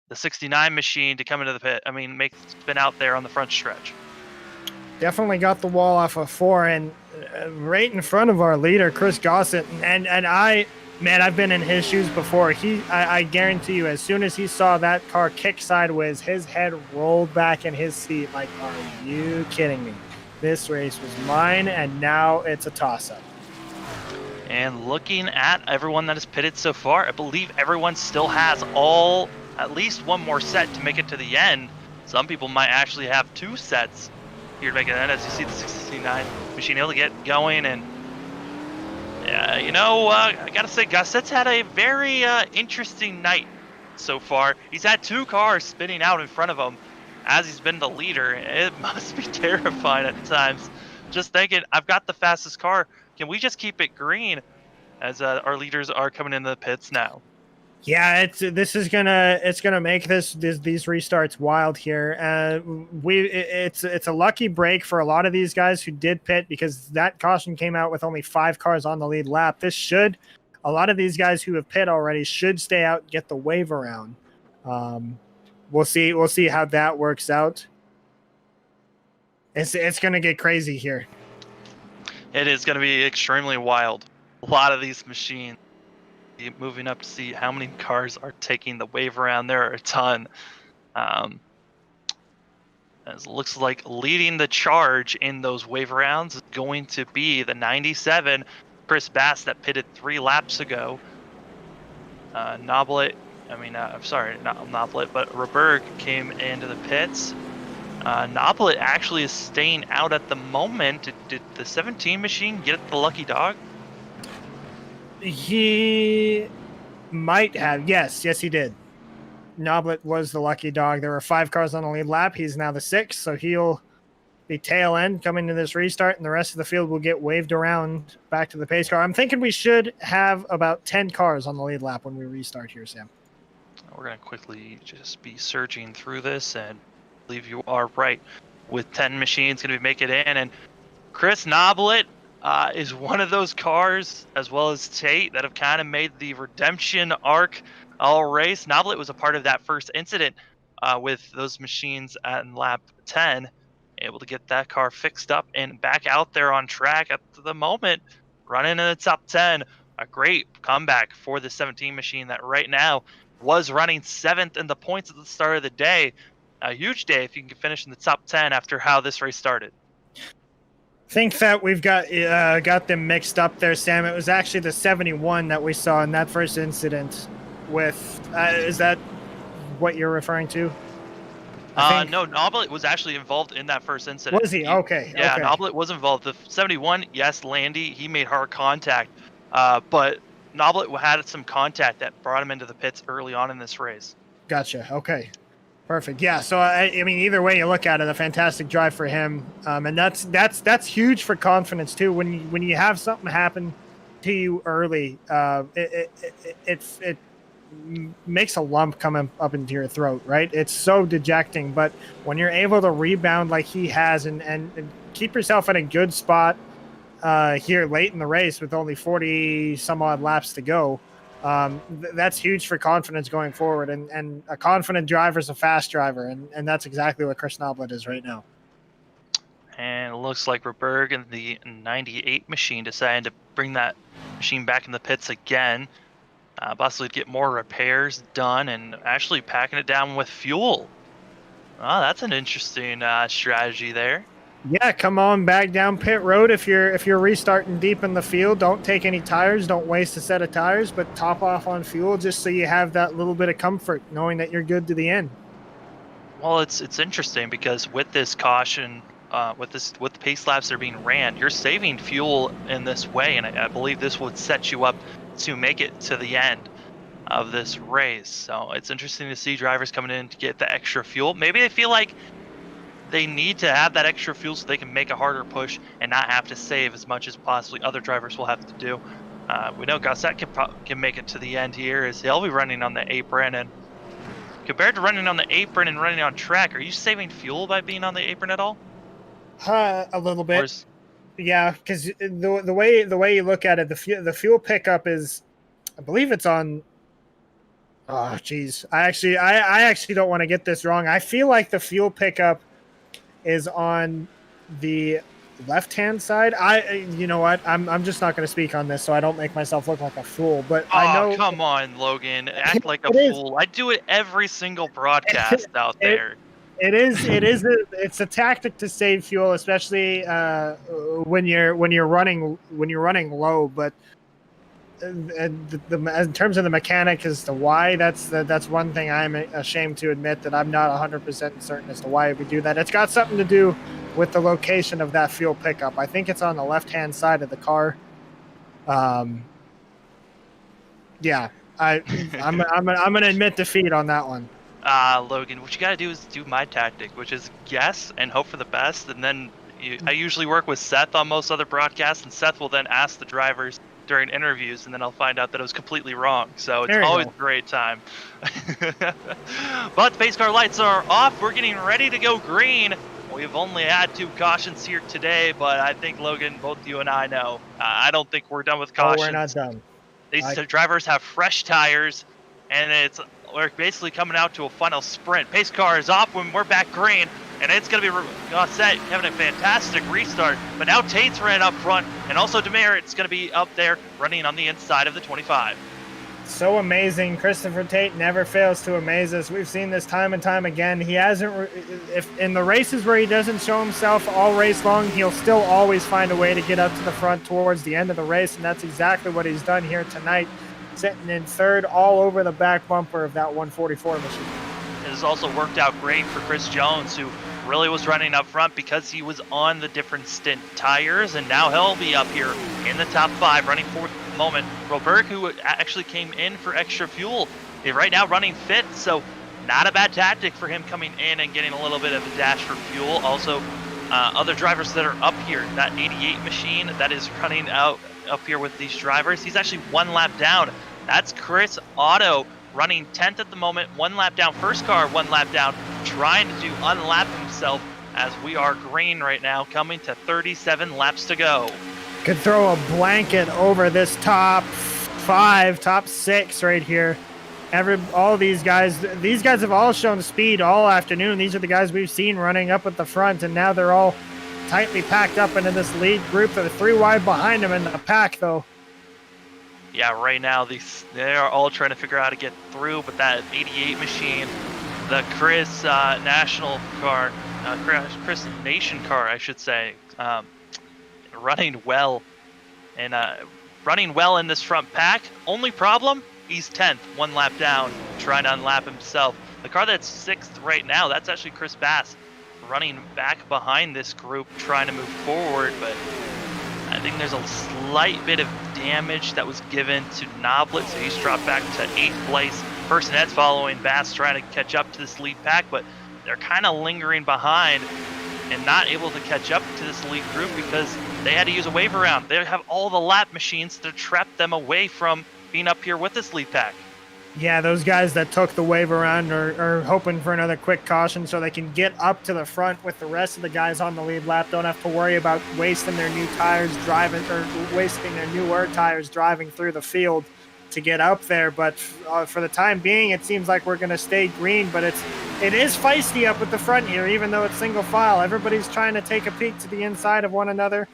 the 69 machine to come into the pit. I mean, spin out there on the front stretch. Definitely got the wall off of 4, and right in front of our leader, Chris Gossett. And Man, I've been in his shoes before. I guarantee you, as soon as he saw that car kick sideways, his head rolled back in his seat. Like, are you kidding me? This race was mine, and now it's a toss-up. And looking at everyone that has pitted so far, I believe everyone still has at least one more set to make it to the end. Some people might actually have 2 sets here to make it end, as you see the 69 machine able to get going. And I gotta say, Gusset's had a very interesting night so far. He's had 2 cars spinning out in front of him as he's been the leader. It must be terrifying at times. Just thinking, I've got the fastest car. Can we just keep it green? As our leaders are coming into the pits now. Yeah, it's gonna make these restarts wild here. It's a lucky break for a lot of these guys who did pit, because that caution came out with only 5 cars on the lead lap. A lot of these guys who have pit already should stay out and get the wave around. We'll see how that works out. It's gonna get crazy here. It is gonna be extremely wild. A lot of these machines. Moving up to see how many cars are taking the wave around. There are a ton. As it looks like leading the charge in those wave rounds is going to be the 97 Chris Bass that pitted 3 laps ago. Noblet, I'm sorry, not Noblet, but Roberg came into the pits. Noblet actually is staying out at the moment. Did the 17 machine get the lucky dog? He might have. Yes, he did. Noblet was the lucky dog. There were 5 cars on the lead lap. He's now the 6th, so he'll be tail end coming to this restart, and the rest of the field will get waved around back to the pace car. I'm thinking we should have about 10 cars on the lead lap when we restart here, Sam. We're going to quickly just be searching through this, and I believe you are right. With 10 machines going to be making it in, and Chris Noblet is one of those cars, as well as Tate, that have kind of made the redemption arc all race. Noblet was a part of that first incident with those machines in lap 10, able to get that car fixed up and back out there on track at the moment, running in the top 10. A great comeback for the 17 machine that right now was running 7th in the points at the start of the day. A huge day if you can finish in the top 10 after how this race started. Think that we've got them mixed up there, Sam. It was actually the 71 that we saw in that first incident with is that what you're referring to? No, Noblet was actually involved in that first incident. Was he? Okay. Yeah, okay. Noblet was involved. The 71, yes, Landy, he made hard contact, but Noblet had some contact that brought him into the pits early on in this race. Gotcha. Okay. Perfect. Yeah. So I mean, either way you look at it, a fantastic drive for him, and that's huge for confidence too. When you have something happen to you early, it makes a lump coming up into your throat, right? It's so dejecting. But when you're able to rebound like he has and keep yourself in a good spot here late in the race with only 40 some odd laps to go. That's huge for confidence going forward, and a confident driver is a fast driver, and that's exactly what Chris Noblet is right now. And it looks like Roberg and the 98 machine decided to bring that machine back in the pits again, possibly get more repairs done and actually packing it down with fuel. Oh, that's an interesting strategy there. Yeah, come on back down pit road if you're restarting deep in the field. Don't take any tires. Don't waste a set of tires, but top off on fuel just so you have that little bit of comfort knowing that you're good to the end. Well, it's interesting because with this caution, with the pace laps that are being ran, you're saving fuel in this way, and I believe this would set you up to make it to the end of this race. So it's interesting to see drivers coming in to get the extra fuel. Maybe they feel like they need to have that extra fuel so they can make a harder push and not have to save as much as possibly other drivers will have to do. We know Gosset can make it to the end here, as he'll be running on the apron. And compared to running on the apron and running on track, are you saving fuel by being on the apron at all? A little bit. Yeah, because the way you look at it, the fuel pickup is, I believe it's on. Oh, geez, I actually don't want to get this wrong. I feel like the fuel pickup is on the left-hand side. You know what? I'm just not going to speak on this, so I don't make myself look like a fool. But I Oh, know come on, Logan. Act like a it is. fool. I do it every single broadcast out It, there. it's a tactic to save fuel, especially when you're running low. But in terms of the mechanic as to why, that's one thing I'm ashamed to admit, that I'm not 100% certain as to why we do that. It's got something to do with the location of that fuel pickup. I think it's on the left-hand side of the car. Yeah, I'm gonna admit defeat on that one. Logan, what you gotta do is do my tactic, which is guess and hope for the best, and then I usually work with Seth on most other broadcasts, and Seth will then ask the drivers during interviews, and then I'll find out that it was completely wrong. So it's always a great time. But the pace car lights are off. We're getting ready to go green. We've only had 2 cautions here today, but I think, Logan, both you and I know, I don't think we're done with cautions. Oh, we're not done. These drivers have fresh tires, and we're basically coming out to a final sprint. Pace car is off when we're back green, and it's going to be set, having a fantastic restart. But now Tate's running up front, and also Demerit's going to be up there running on the inside of the 25. So amazing. Christopher Tate never fails to amaze us. We've seen this time and time again. He hasn't, if in the races where he doesn't show himself all race long, he'll still always find a way to get up to the front towards the end of the race, and that's exactly what he's done here tonight, sitting in third all over the back bumper of that 144 machine. It has also worked out great for Chris Jones, who really was running up front because he was on the different stint tires, and now he'll be up here in the top 5 running fourth at the moment. Roberg, who actually came in for extra fuel, is right now running 5th, so not a bad tactic for him coming in and getting a little bit of a dash for fuel. Also, other drivers that are up here, that 88 machine that is running out up here with these drivers, he's actually 1 lap down. That's Chris Otto, running 10th at the moment, 1 lap down. First car 1 lap down, trying to unlap himself as we are green right now, coming to 37 laps to go. Could throw a blanket over this top 5, top 6 right here. All these guys have all shown speed all afternoon. These are the guys we've seen running up at the front, and now they're all tightly packed up into this lead group. They're 3 wide behind them in the pack, though. Yeah, right now they are all trying to figure out how to get through, but that 88 machine, the Chris National car, Chris Nation car, I should say, running well, and running well in this front pack. Only problem, he's 10th, 1 lap down, trying to unlap himself. The car that's 6th right now, that's actually Chris Bass, running back behind this group, trying to move forward, but I think there's a slight bit of damage that was given to Noblet, so he's dropped back to 8th place. Personet's following Bass, trying to catch up to this lead pack, but they're kind of lingering behind and not able to catch up to this lead group because they had to use a wave around. They have all the lap machines to trap them away from being up here with this lead pack. Yeah, those guys that took the wave around are hoping for another quick caution so they can get up to the front with the rest of the guys on the lead lap. Don't have to worry about wasting their new tires driving, or wasting their newer tires driving through the field to get up there. But for the time being, it seems like we're going to stay green, but it is feisty up at the front here, even though it's single file. Everybody's trying to take a peek to the inside of one another.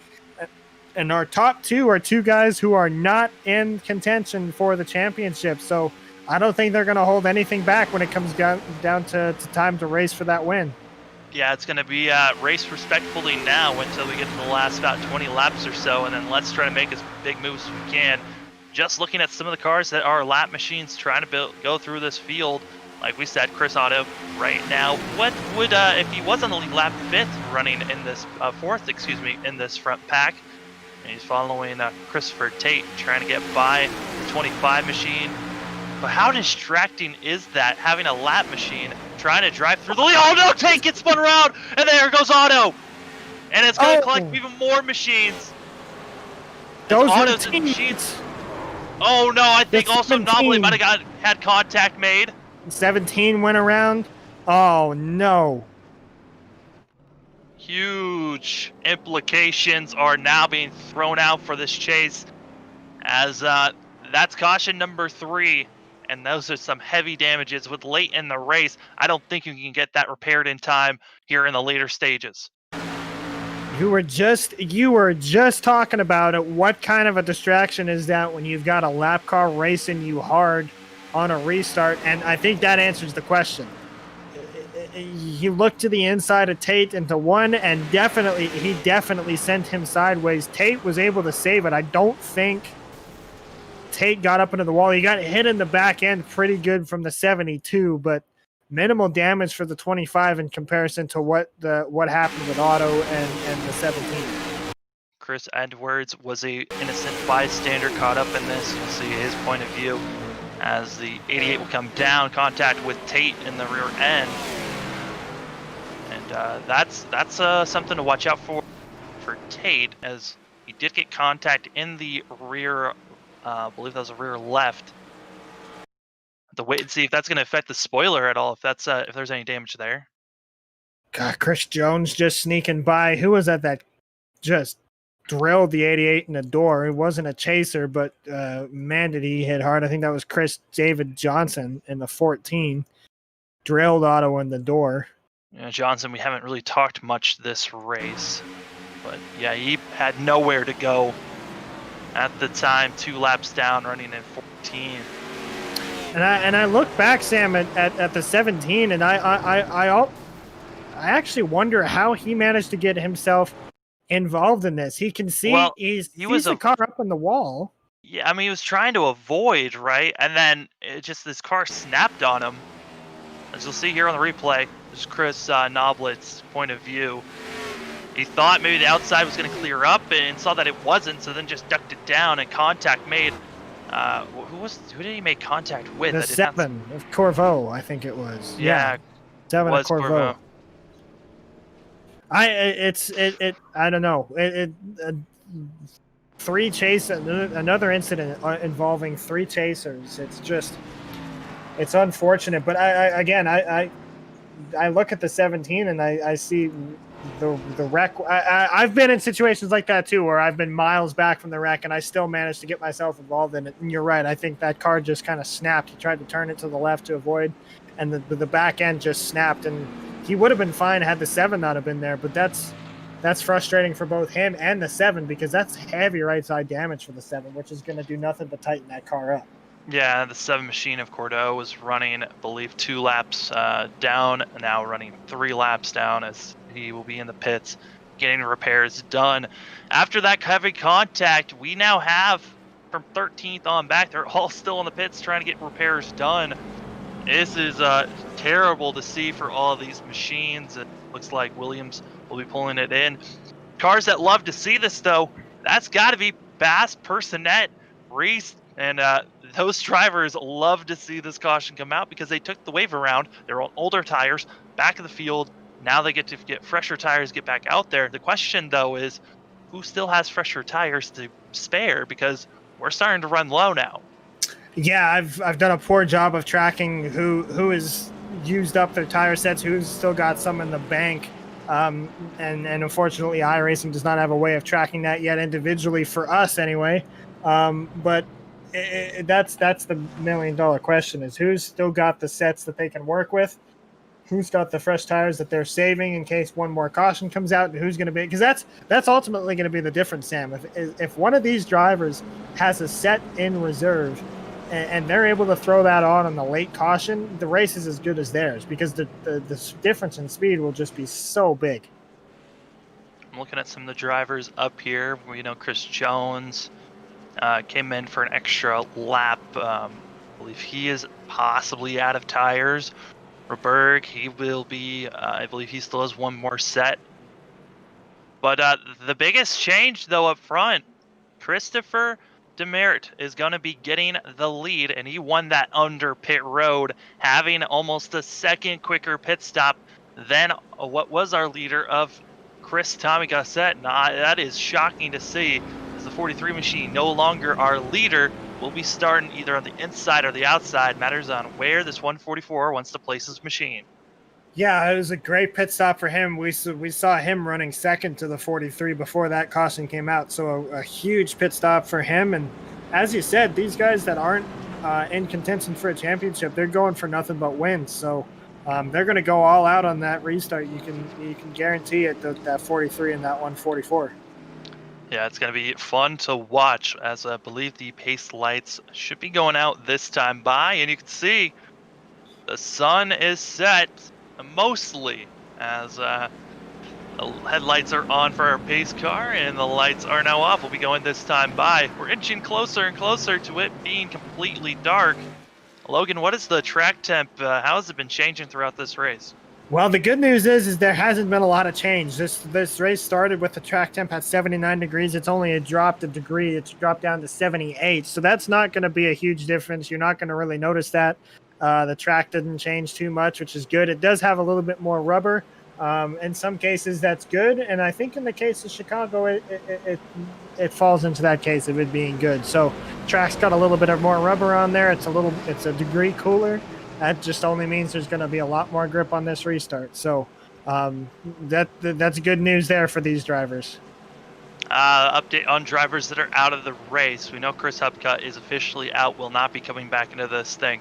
And our top 2 are 2 guys who are not in contention for the championship. So I don't think they're going to hold anything back when it comes down to time to race for that win. Yeah, it's going to be race respectfully now until we get to the last about 20 laps or so, and then let's try to make as big moves as we can. Just looking at some of the cars that are lap machines trying to go through this field, like we said, Chris Otto right now. What would, if he was on the lead lap 5th running in this, 4th, excuse me, in this front pack, and he's following Christopher Tate, trying to get by the 25 machine. But how distracting is that, having a lap machine trying to drive through the lead? Oh no, Tate gets spun around, and there goes Otto. And it's going to collect even more machines. Those are Otto's machines. Oh no, I think also Noblet might have had contact made. 17 went around. Oh no. Huge implications are now being thrown out for this chase, as that's caution number 3, and those are some heavy damages with late in the race. I don't think you can get that repaired in time here in the later stages. You were just talking about it. What kind of a distraction is that when you've got a lap car racing you hard on a restart? And I think that answers the question. He looked to the inside of Tate into one, and he definitely sent him sideways. Tate was able to save it. I don't think Tate got up into the wall. He got hit in the back end pretty good from the 72, but minimal damage for the 25 in comparison to what happened with Otto and the 17. Chris Edwards was a innocent bystander caught up in this. You'll see his point of view as the 88 will come down, contact with Tate in the rear end. And that's something to watch out for Tate, as he did get contact in the rear, I believe that was the rear left. To wait and see if that's going to affect the spoiler at all, if there's any damage there. God, Chris Jones just sneaking by. Who was that just drilled the 88 in the door? It wasn't a chaser, but man, did he hit hard. I think that was Chris David Johnson in the 14. Drilled Otto in the door. Yeah, Johnson, we haven't really talked much this race, but yeah, he had nowhere to go at the time. 2 laps down, running in 14. And I look back, Sam, at the 17, and I actually wonder how he managed to get himself involved in this. He can see he sees the car up on the wall. Yeah, I mean, he was trying to avoid, right? And then this car snapped on him. As you'll see here on the replay, this is Chris Noblet's point of view. He thought maybe the outside was going to clear up and saw that it wasn't, so then just ducked it down, and contact made. Who did he make contact with? The 7 of Corvo, I think it was. Yeah, 7 of Corvo. I don't know. 3 another incident involving 3 chasers. It's unfortunate, but I look at the 17 and I see the wreck. I've been in situations like that too, where I've been miles back from the wreck and I still managed to get myself involved in it. And you're right. I think that car just kind of snapped. He tried to turn it to the left to avoid, and the back end just snapped, and he would have been fine had the 7 not have been there. But that's frustrating for both him and the 7, because that's heavy right side damage for the 7, which is going to do nothing but tighten that car up. Yeah, the 7 machine of Cordeaux was running, I believe, 2 laps down, now running 3 laps down, as he will be in the pits getting repairs done. After that heavy contact, we now have from 13th on back, they're all still in the pits trying to get repairs done. This is terrible to see for all of these machines. It looks like Williams will be pulling it in. Cars that love to see this, though, that's got to be Bass, Personette, Reese, and those drivers love to see this caution come out, because they took the wave around. They're on older tires, back of the field. Now they get to get fresher tires, get back out there. The question, though, is who still has fresher tires to spare, because we're starting to run low now. Yeah, I've done a poor job of tracking who has used up their tire sets, who's still got some in the bank. And unfortunately, iRacing does not have a way of tracking that yet individually, for us anyway. But that's the $1 million question, is who's still got the sets that they can work with, who's got the fresh tires that they're saving in case one more caution comes out, and who's going to be, because that's ultimately going to be the difference, Sam. If one of these drivers has a set in reserve and they're able to throw that on the late caution, the race is as good as theirs, because the difference in speed will just be so big. I'm looking at some of the drivers up here. We know Chris Jones came in for an extra lap. I believe he is possibly out of tires. Roberg, he will be, I believe he still has one more set. But the biggest change, though, up front, Christopher Demeritte is going to be getting the lead, and he won that under pit road, having almost a second quicker pit stop than what was our leader of Chris Tommy Gossett. Now, that is shocking to see, as the 43 machine no longer our leader. Will be starting either on the inside or the outside. Matters on where this 144 wants to place his machine. Yeah, it was a great pit stop for him. We saw him running second to the 43 before that caution came out. So a huge pit stop for him. And as you said, these guys that aren't in contention for a championship, they're going for nothing but wins. So they're going to go all out on that restart. You can guarantee it, that 43 and that 144. Yeah, it's going to be fun to watch, as I believe the pace lights should be going out this time by, and you can see the sun is set mostly as the headlights are on for our pace car, and the lights are now off. We'll be going this time by. We're inching closer and closer to it being completely dark. Logan, what is the track temp? How has it been changing throughout this race? Well, the good news is there hasn't been a lot of change. This race started with the track temp at 79 degrees. It's only dropped a degree. It's dropped down to 78. So that's not going to be a huge difference. You're not going to really notice that. The track didn't change too much, which is good. It does have a little bit more rubber. In some cases, that's good. And I think in the case of Chicago, it falls into that case of it being good. So track's got a little bit of more rubber on there. It's a degree cooler. That just only means there's going to be a lot more grip on this restart. So that's good news there for these drivers. Update on drivers that are out of the race. We know Chris Cup is officially out, will not be coming back into this thing.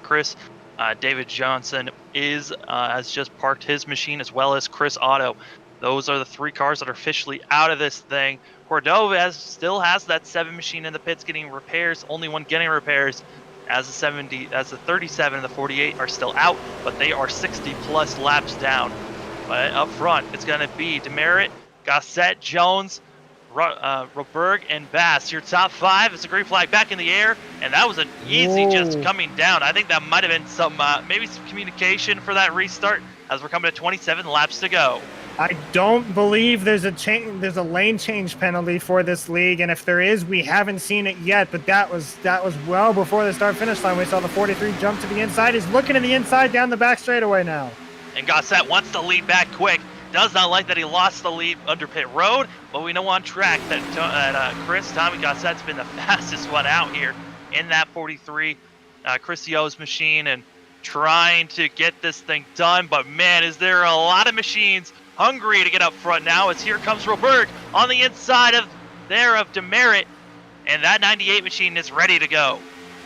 David Johnson has just parked his machine, as well as Chris Otto. Those are the 3 cars that are officially out of this thing. Cordova still has that 7 machine in the pits getting repairs, only one getting repairs. As the 37 and the 48 are still out, but they are 60 plus laps down. But up front, it's going to be Demerit, Gossett, Jones, Roberg, and Bass. Your top 5 is a green flag back in the air, and that was an easy just coming down. I think that might have been some maybe some communication for that restart, as we're coming to 27 laps to go. I don't believe there's a lane change penalty for this league, and if there is, we haven't seen it yet. But that was well before the start finish line. We saw the 43 jump to the inside. He's looking to the inside down the back straightaway now. And Gossett wants to lead back quick. Does not like that he lost the lead under pit road, but we know on track that Tommy Gossett's been the fastest one out here in that 43 Chris Yo's machine, and trying to get this thing done. But man, is there a lot of machines hungry to get up front now, as here comes Roberg on the inside of Demerit, and that 98 machine is ready to go.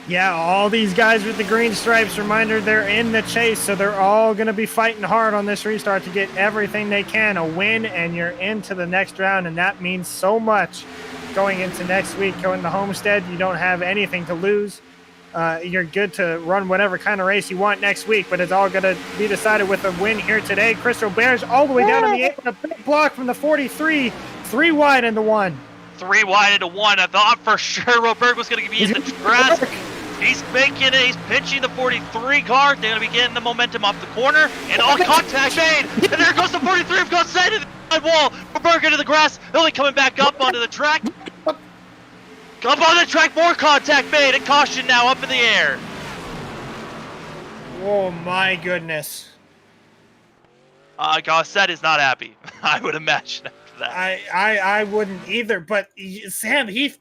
Yeah, all these guys with the green stripes, reminder, they're in the chase, so they're all going to be fighting hard on this restart to get everything they can, a win, and you're into the next round, and that means so much going into next week. Going to Homestead, you don't have anything to lose. You're good to run whatever kind of race you want next week, but it's all going to be decided with a win here today. Chris Roberge all the way down on the 8 with a big block from the 43, 3 wide into 1. 3 wide into 1. I thought for sure Roberg was going to be in the grass. He's making it. He's pinching the 43 car. They're going to be getting the momentum off the corner, and all contact made. And there goes the 43 of Gossett to the side wall. Roberg into the grass. Only coming back up onto the track. Up on the track, more contact made, and caution now up in the air. Oh my goodness. Gossett is not happy, I would imagine, after that. I wouldn't either, but Sam, he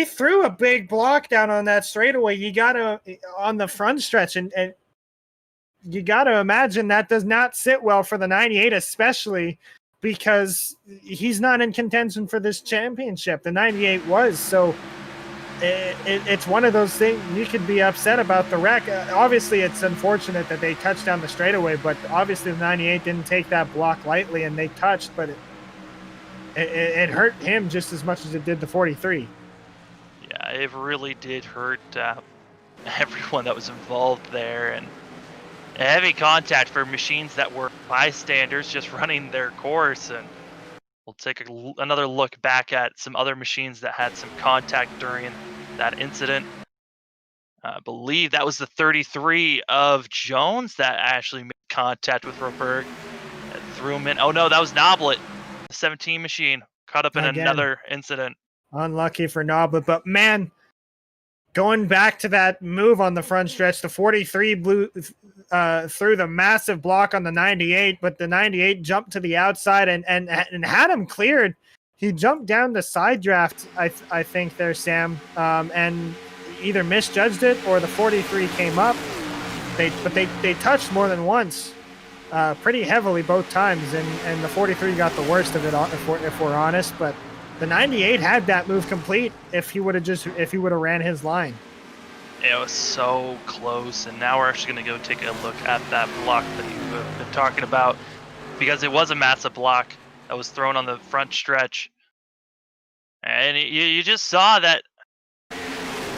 threw a big block down on that straightaway. You gotta, on the front stretch, and you gotta imagine that does not sit well for the 98, especially because he's not in contention for this championship. The 98 was, so it's one of those things. You could be upset about the wreck. Obviously, it's unfortunate that they touched down the straightaway, but obviously the 98 didn't take that block lightly, and they touched, but it hurt him just as much as it did the 43. Yeah, it really did hurt everyone that was involved there, and heavy contact for machines that were bystanders just running their course. And we'll take another look back at some other machines that had some contact during that incident. I believe that was the 33 of Jones that actually made contact with Roberg and threw him in. Oh no, that was Noblet, the 17 machine, caught up in another incident. Unlucky for Noblet, but man, going back to that move on the front stretch, the 43 blew through the massive block on the 98, but the 98 jumped to the outside and had him cleared. He jumped down the side draft, I think there, Sam, and either misjudged it or the 43 came up. They touched more than once, pretty heavily both times, and the 43 got the worst of it, if we're honest. But the 98 had that move complete if he would have ran his line. It was so close, and now we're actually going to go take a look at that block that you have been talking about, because it was a massive block that was thrown on the front stretch. And you just saw that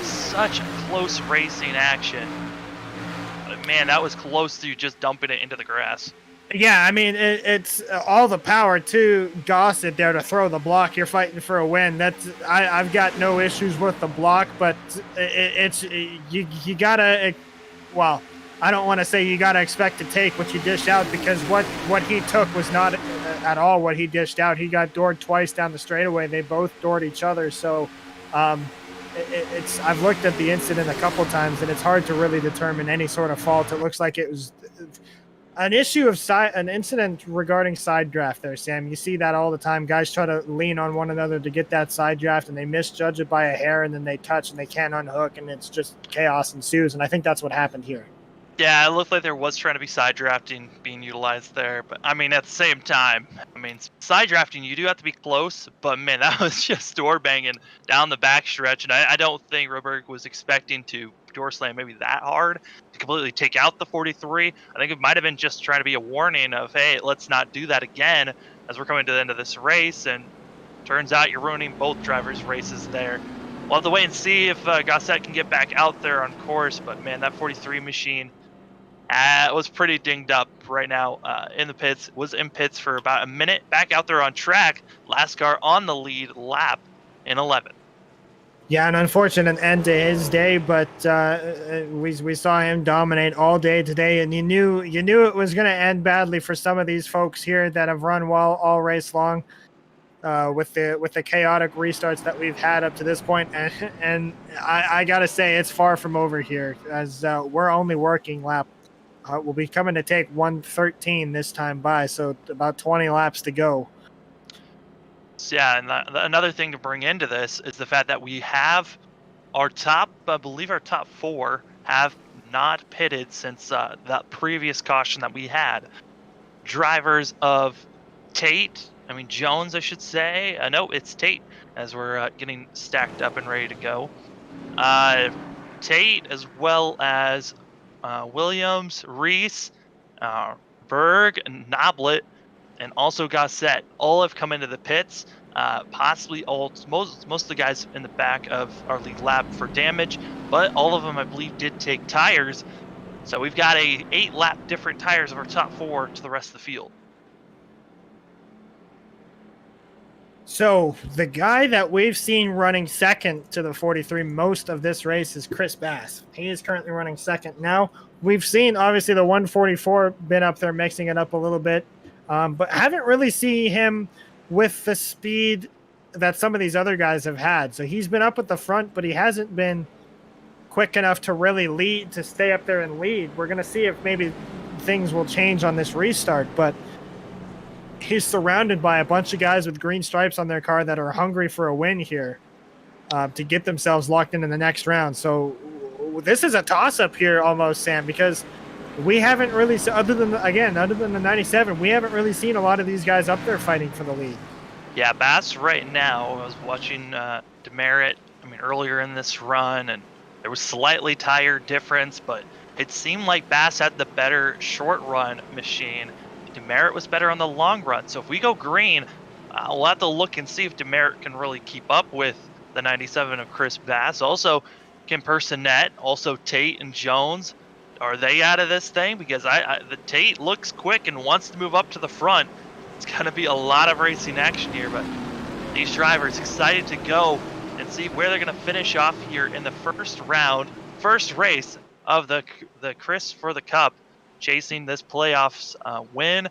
such close racing action. Man, that was close to just dumping it into the grass. Yeah, I mean, it's all the power to Gossett there to throw the block. You're fighting for a win. I've got no issues with the block, but you gotta. Well, I don't want to say you gotta expect to take what you dished out, because what he took was not at all what he dished out. He got doored twice down the straightaway. They both doored each other. So, I've looked at the incident a couple times, and it's hard to really determine any sort of fault. It looks like it was an issue of an incident regarding side draft there, Sam. You see that all the time. Guys try to lean on one another to get that side draft, and they misjudge it by a hair, and then they touch and they can't unhook, and it's just chaos ensues. And I think that's what happened here. Yeah, it looked like there was trying to be side drafting being utilized there, but I mean, at the same time, I mean, side drafting, you do have to be close, but man, that was just door banging down the back stretch, and I don't think Roberg was expecting to door slam maybe that hard to completely take out the 43. I think it might have been just trying to be a warning of, hey, let's not do that again as we're coming to the end of this race, and turns out you're ruining both drivers' races there. We'll have to wait and see if Gossett can get back out there on course, but man, that 43 machine was pretty dinged up right now in the pits. Was in pits for about a minute. Back out there on track. NASCAR on the lead lap in 11. Yeah, an unfortunate end to his day, but we saw him dominate all day today, and you knew it was going to end badly for some of these folks here that have run well all race long. With the chaotic restarts that we've had up to this point, and I gotta say it's far from over here, as we're only working lap. We'll be coming to take 113 this time by, so about 20 laps to go. Yeah, and another thing to bring into this is the fact that we have I believe our top four have not pitted since that previous caution that we had. Drivers of Jones, I should say. No, it's Tate, as we're getting stacked up and ready to go. Tate, as well as Williams, Reese, Berg, and Noblet, and also Gossett, all have come into the pits. Possibly most of the guys in the back of our lead lap for damage, but all of them, I believe, did take tires. So we've got 8 lap different tires of our top 4 to the rest of the field. So the guy that we've seen running second to the 43 most of this race is Chris Bass. He is currently running second now. We've seen, obviously, the 144 been up there mixing it up a little bit, but haven't really seen him with the speed that some of these other guys have had. So he's been up at the front, but he hasn't been quick enough to really lead, to stay up there and lead. We're going to see if maybe things will change on this restart, but he's surrounded by a bunch of guys with green stripes on their car that are hungry for a win here to get themselves locked into the next round. So this is a toss-up here almost, Sam, because we haven't really, other than the 97, we haven't really seen a lot of these guys up there fighting for the lead. Yeah, Bass right now, I was watching Demerit, earlier in this run, and there was slightly tire difference, but it seemed like Bass had the better short run machine. Demerit was better on the long run. So if we go green, we'll have to look and see if Demerit can really keep up with the 97 of Chris Bass. Also, Kim Personette, also Tate and Jones. Are they out of this thing? Because the Tate looks quick and wants to move up to the front. It's going to be a lot of racing action here, but these drivers excited to go and see where they're going to finish off here in the first race of the Chris for the Cup, chasing this playoffs win.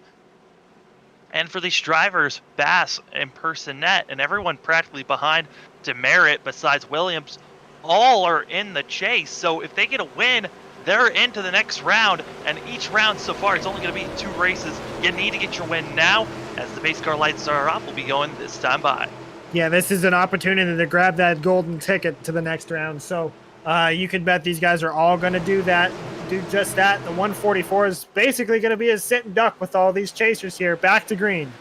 And for these drivers, Bass and Personette and everyone practically behind Demerit besides Williams, all are in the chase. So if they get a win, they're into the next round. And each round so far, it's only going to be 2 races. You need to get your win now. As the base car lights are off, we'll be going this time by. Yeah, this is an opportunity to grab that golden ticket to the next round. So you can bet these guys are all going to do just that. The 144 is basically going to be a sit and duck with all these chasers here. Back to green.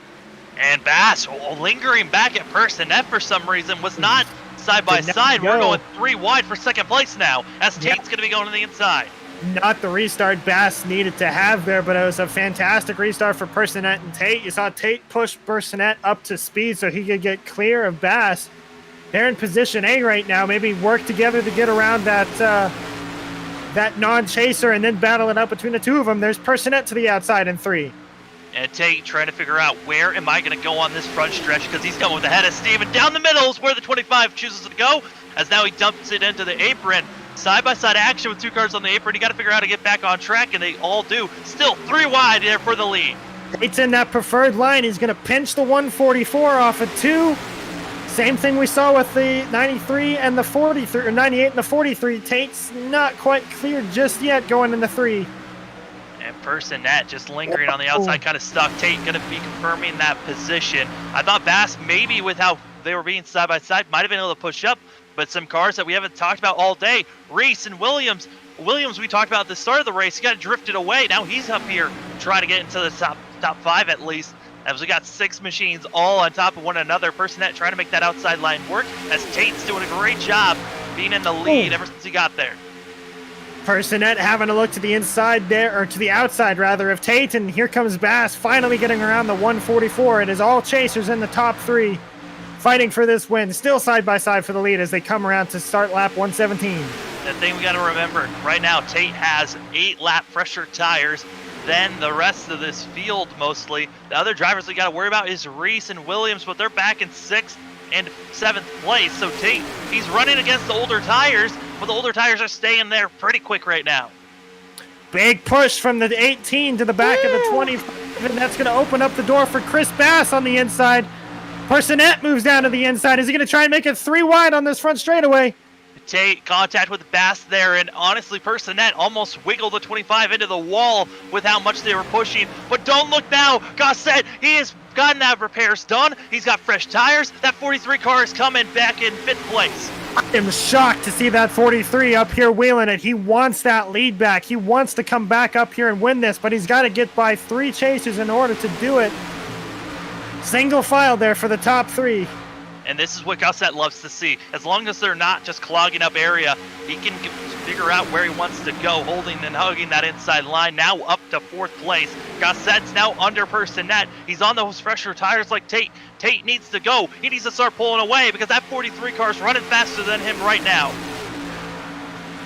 And Bass, lingering back at Personette for some reason, was not side by side. We're go. going 3 wide for second place now, as Tate's going to be going to the inside. Not the restart Bass needed to have there, but it was a fantastic restart for Personette and Tate. You saw Tate push Personette up to speed so he could get clear of Bass. They're in position A right now. Maybe work together to get around that non-chaser and then battle it out between the two of them. There's Personette to the outside in 3. And Tate trying to figure out where am I going to go on this front stretch, because he's coming with the head of steam. And down the middle is where the 25 chooses to go, as now he dumps it into the apron. Side-by-side action with 2 cars on the apron. You got to figure out how to get back on track, and they all do. Still 3 wide there for the lead. Tate's in that preferred line. He's going to pinch the 144 off of 2. Same thing we saw with the 93 and the 43, or 98 and the 43. Tate's not quite clear just yet going into 3. And Personette just lingering on the outside, kind of stuck. Tate going to be confirming that position. I thought Bass, maybe with how they were being side-by-side, might have been able to push up. But some cars that we haven't talked about all day, Reese and Williams. Williams, we talked about at the start of the race. He got drifted away. Now he's up here trying to get into the top 5 at least. As we got 6 machines all on top of one another. Personette trying to make that outside line work, as Tate's doing a great job being in the lead ever since he got there. Personette having a look to the inside there, or to the outside rather, of Tate, and here comes Bass finally getting around the 144. It is all chasers in the top 3 fighting for this win. Still side by side for the lead as they come around to start lap 117. The thing we got to remember right now, Tate has 8 lap fresher tires than the rest of this field mostly. The other drivers we got to worry about is Reese and Williams, but they're back in 6th and 7th place. So Tate, he's running against the older tires, but the older tires are staying there pretty quick right now. Big push from the 18 to the back of the 25, and that's going to open up the door for Chris Bass on the inside. Personette moves down to the inside. Is he going to try and make it 3 wide on this front straightaway? Tate contact with Bass there, and honestly, Personette almost wiggled the 25 into the wall with how much they were pushing. But don't look now. Gossett, he has gotten that repairs done. He's got fresh tires. That 43 car is coming back in 5th place. I am shocked to see that 43 up here wheeling it. He wants that lead back. He wants to come back up here and win this, but he's got to get by 3 chasers in order to do it. Single file there for the top 3. And this is what Gossett loves to see. As long as they're not just clogging up area, he can figure out where he wants to go, holding and hugging that inside line. Now up to 4th place. Gossett's now under Personette. He's on those fresher tires like Tate. Tate needs to go. He needs to start pulling away because that 43 car is running faster than him right now.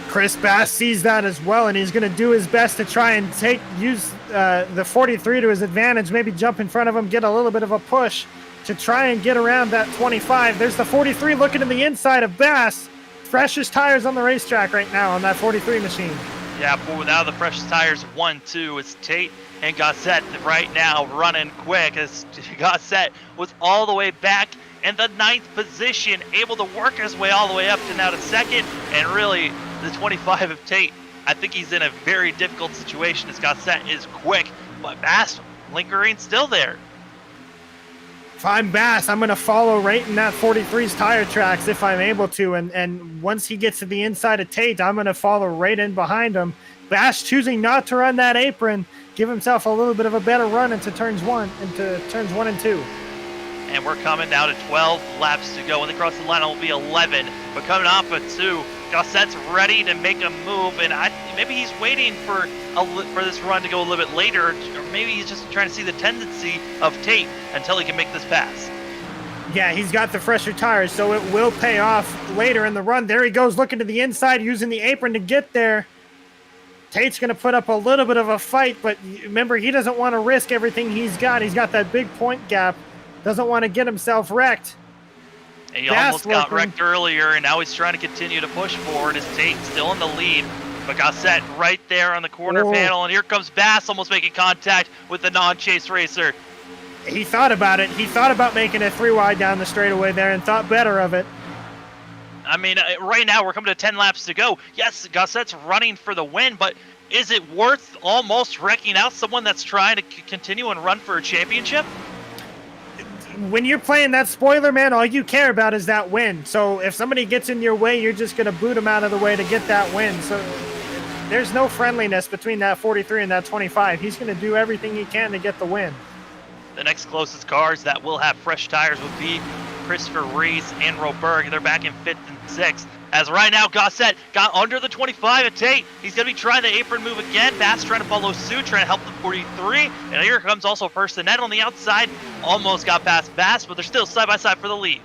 Chris Bass sees that as well, and he's going to do his best to try and use the 43 to his advantage, maybe jump in front of him, get a little bit of a push to try and get around that 25. There's the 43 looking to the inside of Bass. Freshest tires on the racetrack right now on that 43 machine. Yeah, but without the freshest tires, 1-2, it's Tate and Gossett right now running quick, as Gossett was all the way back in the 9th position, able to work his way all the way up to now to 2nd, and really the 25 of Tate, I think he's in a very difficult situation as Gossett is quick, but Bass lingering still there. If I'm Bass, I'm going to follow right in that 43's tire tracks if I'm able to, and once he gets to the inside of Tate, I'm going to follow right in behind him. Bass choosing not to run that apron, give himself a little bit of a better run into turns 1 and 2. And we're coming down to 12 laps to go. When they cross the line, it will be 11. But coming off of 2, Gossett's ready to make a move, and maybe he's waiting for this run to go a little bit later, or maybe he's just trying to see the tendency of Tate until he can make this pass. Yeah, he's got the fresher tires, so it will pay off later in the run. There he goes, looking to the inside, using the apron to get there. Tate's going to put up a little bit of a fight, but remember, he doesn't want to risk everything he's got. He's got that big point gap. Doesn't want to get himself wrecked. And he almost got wrecked earlier, and now he's trying to continue to push forward as Tate still in the lead. But Gossett right there on the corner panel, and here comes Bass almost making contact with the non-chase racer. He thought about it. He thought about making it 3 wide down the straightaway there and thought better of it. I mean, right now we're coming to 10 laps to go. Yes, Gossett's running for the win, but is it worth almost wrecking out someone that's trying to continue and run for a championship? When you're playing that spoiler, man, all you care about is that win. So if somebody gets in your way, you're just going to boot them out of the way to get that win. So there's no friendliness between that 43 and that 25. He's going to do everything he can to get the win. The next closest cars that will have fresh tires would be Christopher Reese and Roberg. They're back in 5th and 6th. As right now, Gossett got under the 25 at Tate. He's going to be trying the apron move again. Bass trying to follow suit, trying to help the 43. And here comes also Personette on the outside. Almost got past Bass, but they're still side by side for the lead.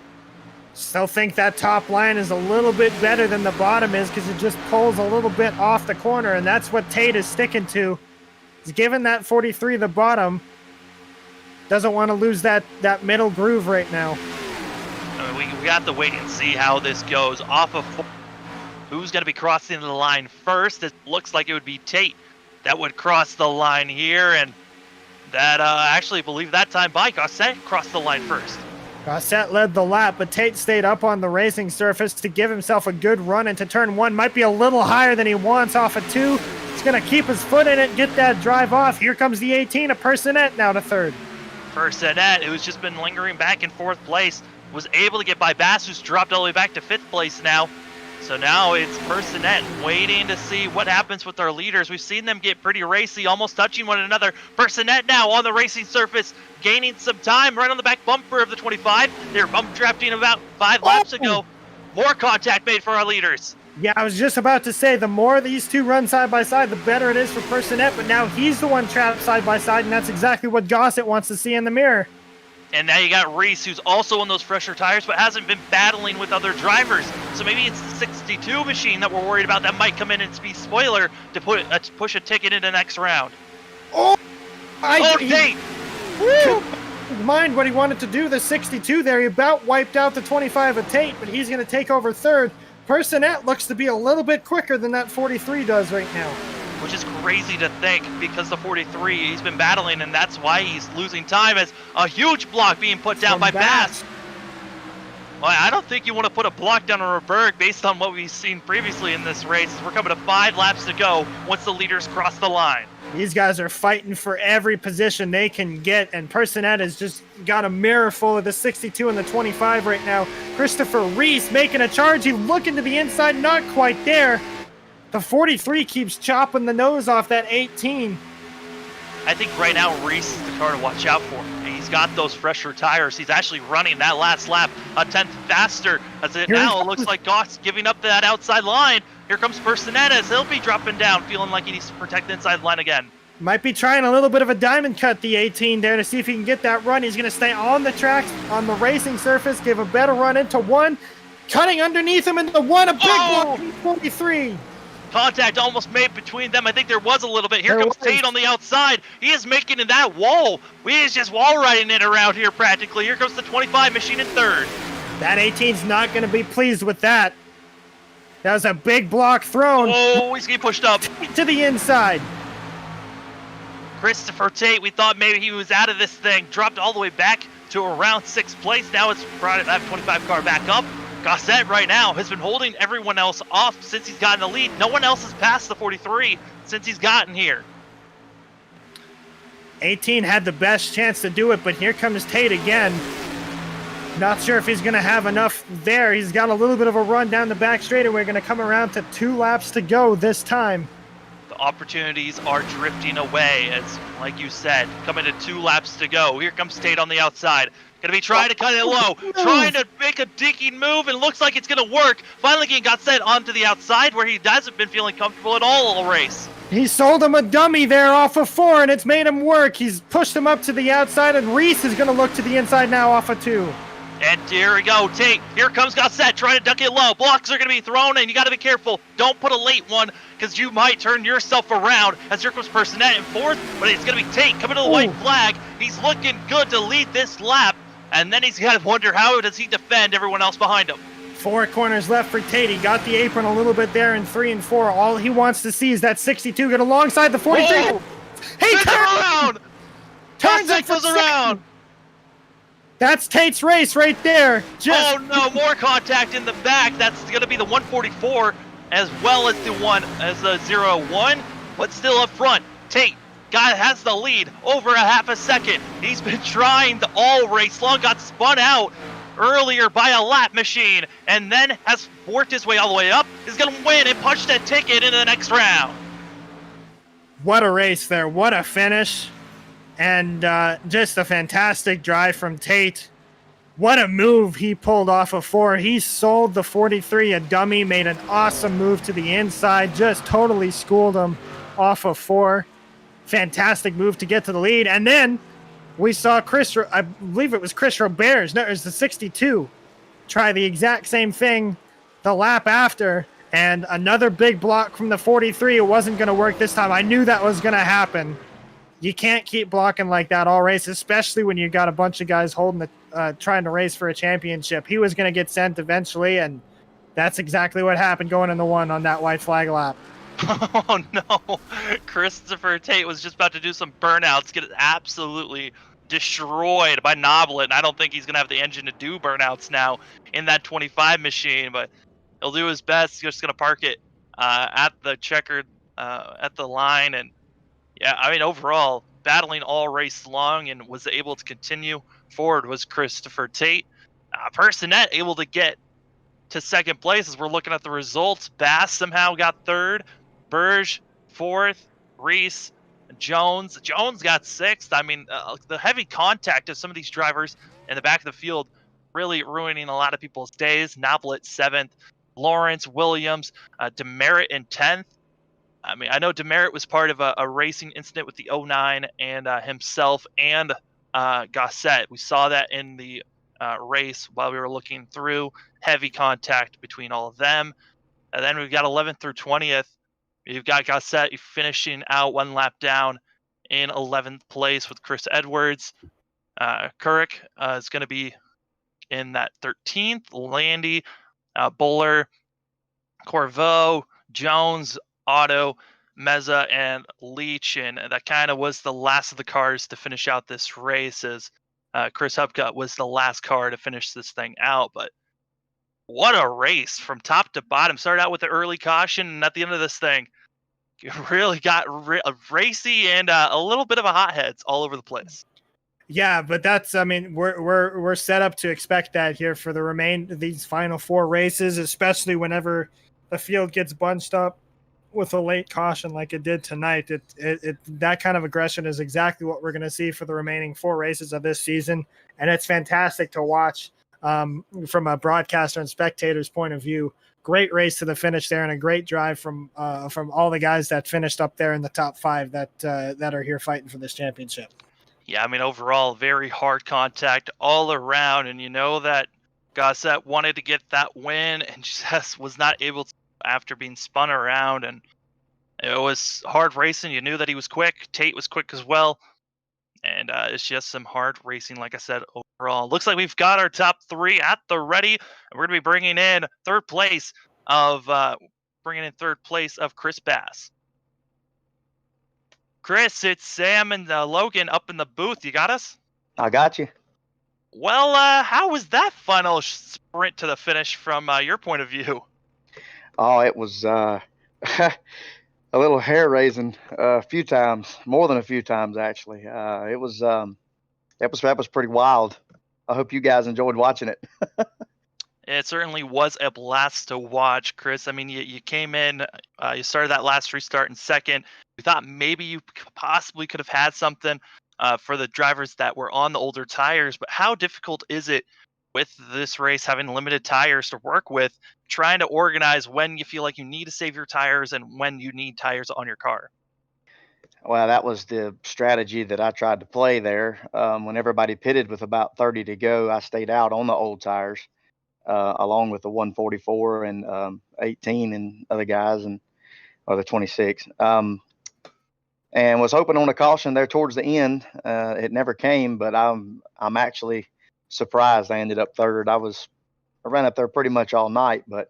Still think that top line is a little bit better than the bottom is because it just pulls a little bit off the corner, and that's what Tate is sticking to. He's giving that 43 the bottom. Doesn't want to lose that middle groove right now. I mean, we have to wait and see how this goes. Off of 4, who's going to be crossing the line first? It looks like it would be Tate that would cross the line here, and that actually, believe that time by Gossett crossed the line first. Gossett led the lap, but Tate stayed up on the racing surface to give himself a good run into turn 1. Might be a little higher than he wants off of 2. He's going to keep his foot in it, get that drive off. Here comes the 18, a Personette now to 3rd. Personette, who's just been lingering back in 4th place, was able to get by Bass, who's dropped all the way back to 5th place now. So now it's Personette waiting to see what happens with our leaders. We've seen them get pretty racy, almost touching one another. Personette now on the racing surface, gaining some time right on the back bumper of the 25. They're bump drafting about 5 laps ago. More contact made for our leaders. Yeah, I was just about to say, the more these two run side by side, the better it is for Personette, but now he's the one trapped side by side, and that's exactly what Gossett wants to see in the mirror. And now you got Reese, who's also on those fresher tires, but hasn't been battling with other drivers. So maybe it's the 62 machine that we're worried about that might come in and be spoiler to push a ticket into the next round. Tate! Mind what he wanted to do, the 62 there. He about wiped out the 25 of Tate, but he's going to take over 3rd. Personette looks to be a little bit quicker than that 43 does right now. Which is crazy to think because the 43, he's been battling, and that's why he's losing time as a huge block being put down by Bass. Well, I don't think you want to put a block down on Roberg based on what we've seen previously in this race. We're coming to 5 laps to go once the leaders cross the line. These guys are fighting for every position they can get, and Personette has just got a mirror full of the 62 and the 25 right now. Christopher Reese making a charge. He's looking to the inside, not quite there. The 43 keeps chopping the nose off that 18. I think right now Reese is the car to watch out for. He's got those fresher tires. He's actually running that last lap a 10th faster. As it now looks like Goss giving up that outside line. Here comes Personette as he'll be dropping down, feeling like he needs to protect the inside line again. Might be trying a little bit of a diamond cut, the 18 there, to see if he can get that run. He's going to stay on the tracks, on the racing surface, give a better run into 1. Cutting underneath him into 1, a big block, 43. Contact almost made between them. I think there was a little bit. Here comes Tate on the outside. He is making it that wall. He is just wall riding it around here practically. Here comes the 25 machine in 3rd. That 18's not going to be pleased with that. That was a big block thrown. Oh, he's getting pushed up. To the inside. Christopher Tate, we thought maybe he was out of this thing. Dropped all the way back to around 6th place. Now it's brought that 25 car back up. Gossett right now has been holding everyone else off since he's gotten the lead. No one else has passed the 43 since he's gotten here. 18 had the best chance to do it, but here comes Tate again. Not sure if he's going to have enough there. He's got a little bit of a run down the back straight, and we're going to come around to 2 laps to go this time. The opportunities are drifting away as, like you said, coming to 2 laps to go. Here comes Tate on the outside. Going to be trying to cut it low, trying to make a digging move, and looks like it's going to work. Finally getting Gossett onto the outside where he hasn't been feeling comfortable at all race. He sold him a dummy there off of 4, and it's made him work. He's pushed him up to the outside, and Reese is going to look to the inside now off of 2. And here we go, Tate. Here comes Gossett trying to duck it low. Blocks are going to be thrown, and you got to be careful. Don't put a late one, because you might turn yourself around. As here comes Personette in 4th, but it's going to be Tate coming to the white flag. He's looking good to lead this lap, and then he's got to wonder how does he defend everyone else behind him. 4 corners left for Tate. He got the apron a little bit there in 3 and 4. All he wants to see is that 62 get alongside the 43. Whoa! He turns around. Turns it goes around. That's Tate's race right there. Oh no, more contact in the back. That's going to be the 144 as well as the 01, but still up front. Tate has the lead over a half a second. He's been trying all race long, got spun out earlier by a lap machine, and then has worked his way all the way up. He's going to win and punch that ticket into the next round. What a race there. What a finish. And just a fantastic drive from Tate. What a move he pulled off of 4. He sold the 43 a dummy, made an awesome move to the inside, just totally schooled him off of 4. Fantastic move to get to the lead. And then we saw I believe it was Chris Roberts, no, it was the 62, try the exact same thing the lap after. And another big block from the 43. It wasn't going to work this time. I knew that was going to happen. You can't keep blocking like that all race, especially when you got a bunch of guys holding trying to race for a championship. He was going to get sent eventually, and that's exactly what happened going in the 1 on that white flag lap. Oh no, Christopher Tate was just about to do some burnouts, get absolutely destroyed by Noblet, and I don't think he's going to have the engine to do burnouts now in that 25 machine, but he'll do his best. He's just going to park it at the checkered, at the line, and yeah, I mean, overall, battling all race long and was able to continue forward was Christopher Tate. Personette able to get to second place as we're looking at the results. Bass somehow got third, Burge fourth, Reese, Jones got sixth. I mean, the heavy contact of some of these drivers in the back of the field really ruining a lot of people's days. Noblet seventh, Lawrence, Williams, Demerit in 10th. I mean, I know Demerit was part of a racing incident with the 09 and himself and Gossett. We saw that in the race while we were looking through. Heavy contact between all of them. And then we've got 11th through 20th. You've got Gossett finishing out 1 lap down in 11th place with Chris Edwards. Couric is going to be in that 13th. Landy, Buller, Corveau, Jones, Otto, Meza, and Leach, and that kind of was the last of the cars to finish out this race, as Chris Hubcutt was the last car to finish this thing out. But what a race from top to bottom. Started out with the early caution, and at the end of this thing, it really got racy and a little bit of a hotheads all over the place. Yeah, but that's, I mean, we're set up to expect that here for these final 4 races, especially whenever the field gets bunched up with a late caution like it did tonight. That kind of aggression is exactly what we're going to see for the remaining 4 races of this season, and it's fantastic to watch from a broadcaster and spectator's point of view. Great race to the finish there, and a great drive from all the guys that finished up there in the top 5 that are here fighting for this championship. Yeah, I mean, overall, very hard contact all around, and you know that Gossett wanted to get that win and just was not able to after being spun around, and it was hard racing. You knew that he was quick. Tate was quick as well, and it's just some hard racing, like I said, overall. Looks like we've got our top 3 at the ready, and we're going to be bringing in third place of Chris Bass. Chris, it's Sam and Logan up in the booth. You got us? I got you. Well, how was that final sprint to the finish from your point of view? Oh, it was a little hair-raising a few times, more than a few times, actually. That was pretty wild. I hope you guys enjoyed watching it. It certainly was a blast to watch, Chris. I mean, you came in, you started that last restart in second. We thought maybe you possibly could have had something for the drivers that were on the older tires, but how difficult is it with this race having limited tires to work with, trying to organize when you feel like you need to save your tires and when you need tires on your car? Well, that was the strategy that I tried to play there. When everybody pitted with about 30 to go, I stayed out on the old tires, along with the 144 and 18 and other guys, or the 26. And was hoping on a caution there towards the end. It never came, but I'm actually surprised I ended up third. I ran up there pretty much all night, but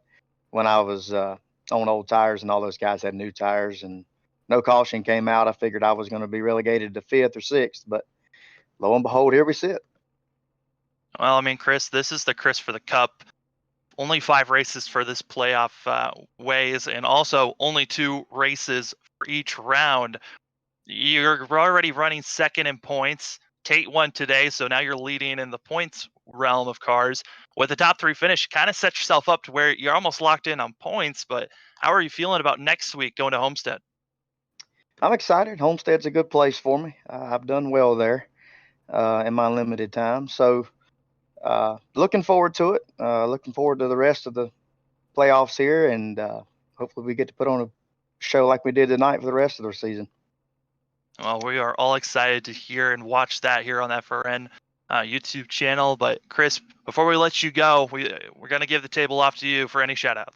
when I was on old tires and all those guys had new tires and no caution came out, I figured I was going to be relegated to 5th or 6th, but lo and behold, here we sit. Well, I mean, Chris, this is the Chris for the Cup. Only 5 races for this playoff ways, and also only 2 races for each round. You're already running second in points. Tate won today, so now you're leading in the points realm of cars. With the top 3 finish, kind of set yourself up to where you're almost locked in on points, but how are you feeling about next week going to Homestead? I'm excited. Homestead's a good place for me. I've done well there in my limited time. So looking forward to it. Looking forward to the rest of the playoffs here, and hopefully we get to put on a show like we did tonight for the rest of the season. Well, we are all excited to hear and watch that here on that FRN YouTube channel. But Chris, before we let you go, we're going to give the table off to you for any shout out.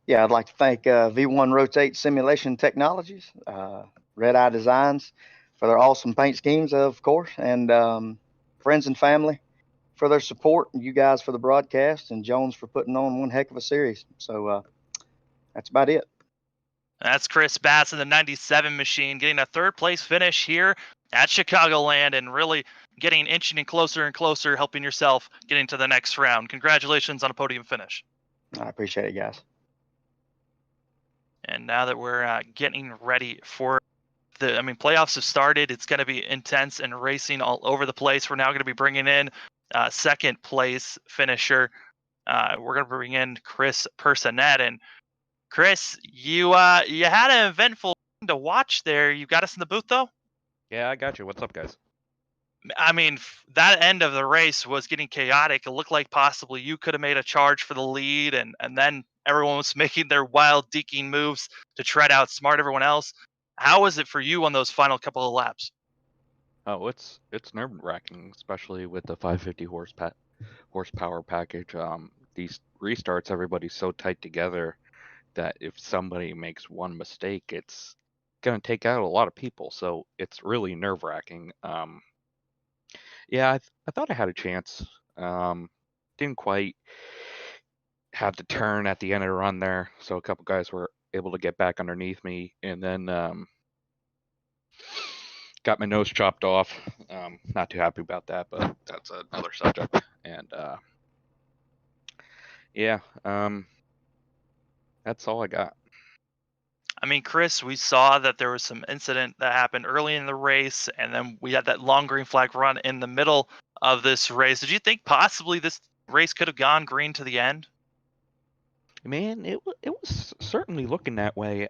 Yeah, I'd like to thank V1 Rotate Simulation Technologies, Red Eye Designs for their awesome paint schemes, of course, and friends and family for their support, and you guys for the broadcast, and Jones for putting on one heck of a series. So that's about it. That's Chris Bass in the 97 machine, getting a third place finish here at Chicagoland and really getting inching closer and closer, helping yourself getting to the next round. Congratulations on a podium finish. I appreciate it, guys. And now that we're getting ready for playoffs have started. It's going to be intense and racing all over the place. We're now going to be bringing in second place finisher. We're going to bring in Chris Personette. And Chris, you had an eventful thing to watch there. You got us in the booth, though? Yeah, I got you. What's up, guys? I mean, that end of the race was getting chaotic. It looked like possibly you could have made a charge for the lead, and then everyone was making their wild deking moves to try to outsmart everyone else. How was it for you on those final couple of laps? Oh, it's nerve-wracking, especially with the 550 horsepower package. These restarts, everybody's so tight together that if somebody makes one mistake, it's gonna take out a lot of people. So it's really nerve-wracking. Yeah, I thought I had a chance. Didn't quite have the turn at the end of the run there, so a couple guys were able to get back underneath me, and then got my nose chopped off. Not too happy about that, but that's another subject. And yeah, that's all I got. I mean, Chris, we saw that there was some incident that happened early in the race, and then we had that long green flag run in the middle of this race. Did you think possibly this race could have gone green to the end? Man, it was certainly looking that way.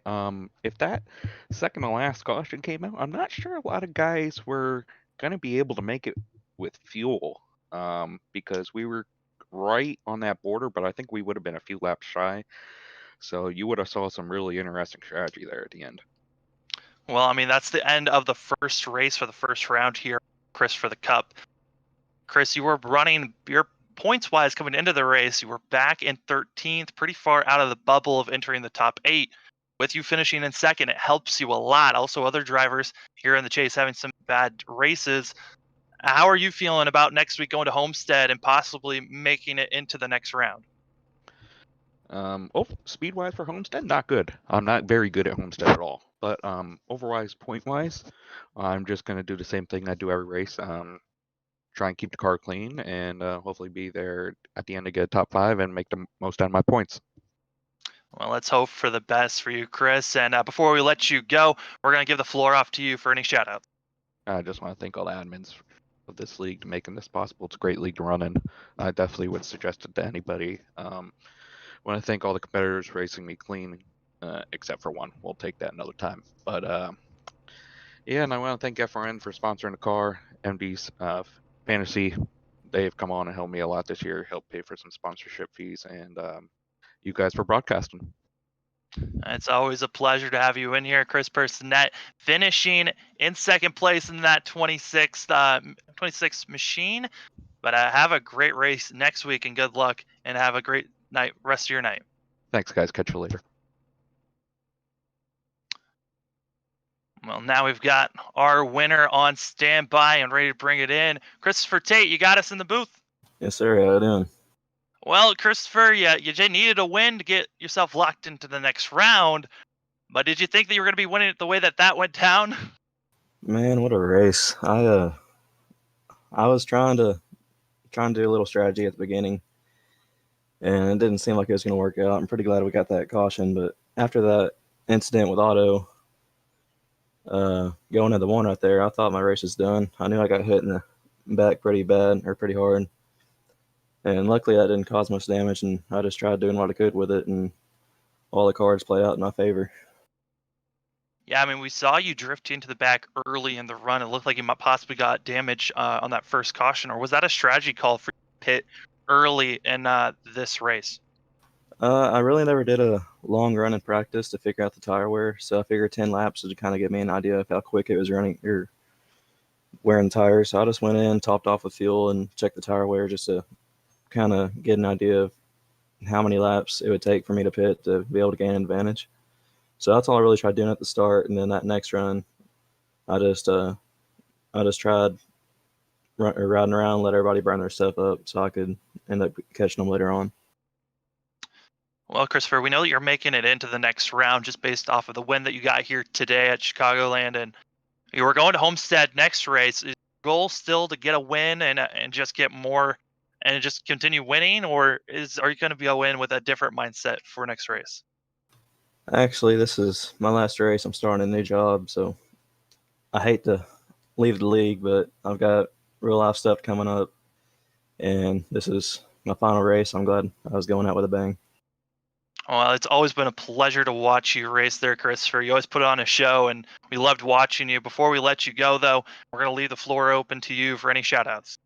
If that second to last caution came out, I'm not sure a lot of guys were gonna be able to make it with fuel. Because we were right on that border, but I think we would have been a few laps shy. So you would have saw some really interesting strategy there at the end. Well, I mean, that's the end of the first race for the first round here, Chris, for the Cup. Chris, you were running your points-wise coming into the race. You were back in 13th, pretty far out of the bubble of entering the top 8. With you finishing in second, it helps you a lot. Also, other drivers here in the chase having some bad races. How are you feeling about next week going to Homestead and possibly making it into the next round? Speed-wise for Homestead, not good. I'm not very good at Homestead at all. But overwise, point-wise, I'm just going to do the same thing I do every race. Try and keep the car clean and hopefully be there at the end to get top 5 and make the most out of my points. Well, let's hope for the best for you, Chris. And before we let you go, we're going to give the floor off to you for any shout-outs. I just want to thank all the admins of this league to making this possible. It's a great league to run in. I definitely would suggest it to anybody. I want to thank all the competitors racing me clean, except for one. We'll take that another time. But yeah, and I want to thank FRN for sponsoring the car. MD's Fantasy, they've come on and helped me a lot this year, helped pay for some sponsorship fees, and you guys for broadcasting. It's always a pleasure to have you in here, Chris Personette, finishing in second place in that 26 machine. But have a great race next week, and good luck, and have a great night, rest of your night. Thanks, guys. Catch you later. Well, now we've got our winner on standby and ready to bring it in. Christopher Tate, you got us in the booth. Yes, sir. How you doing? Well, Christopher, you just needed a win to get yourself locked into the next round. But did you think that you were going to be winning it the way that went down? Man, what a race! I was trying to do a little strategy at the beginning, and it didn't seem like it was going to work out. I'm pretty glad we got that caution, but after that incident with Otto, going to the one right there, I thought my race was done. I knew I got hit in the back pretty bad or pretty hard, and luckily that didn't cause much damage. And I just tried doing what I could with it, and all the cards played out in my favor. Yeah, I mean, we saw you drift into the back early in the run. It looked like you might possibly got damage on that first caution, or was that a strategy call for you pit early in this race? I really never did a long run in practice to figure out the tire wear, so I figured 10 laps would kind of give me an idea of how quick it was running or wearing tires. So I just went in, topped off with fuel, and checked the tire wear just to kind of get an idea of how many laps it would take for me to pit to be able to gain an advantage. So that's all I really tried doing at the start, and then that next run, I just tried riding around, let everybody burn their stuff up, so I could end up catching them later on. Well, Christopher, we know that you're making it into the next round just based off of the win that you got here today at Chicagoland, and you were going to Homestead next race. Is your goal still to get a win and just get more and just continue winning, or are you going to be a win with a different mindset for next race? Actually, this is my last race. I'm starting a new job, so I hate to leave the league, but I've got real life stuff coming up, and this is my final race. I'm glad I was going out with a bang. Well, it's always been a pleasure to watch you race there, Christopher. You always put on a show, and we loved watching you. Before we let you go, though, we're going to leave the floor open to you for any shout-outs.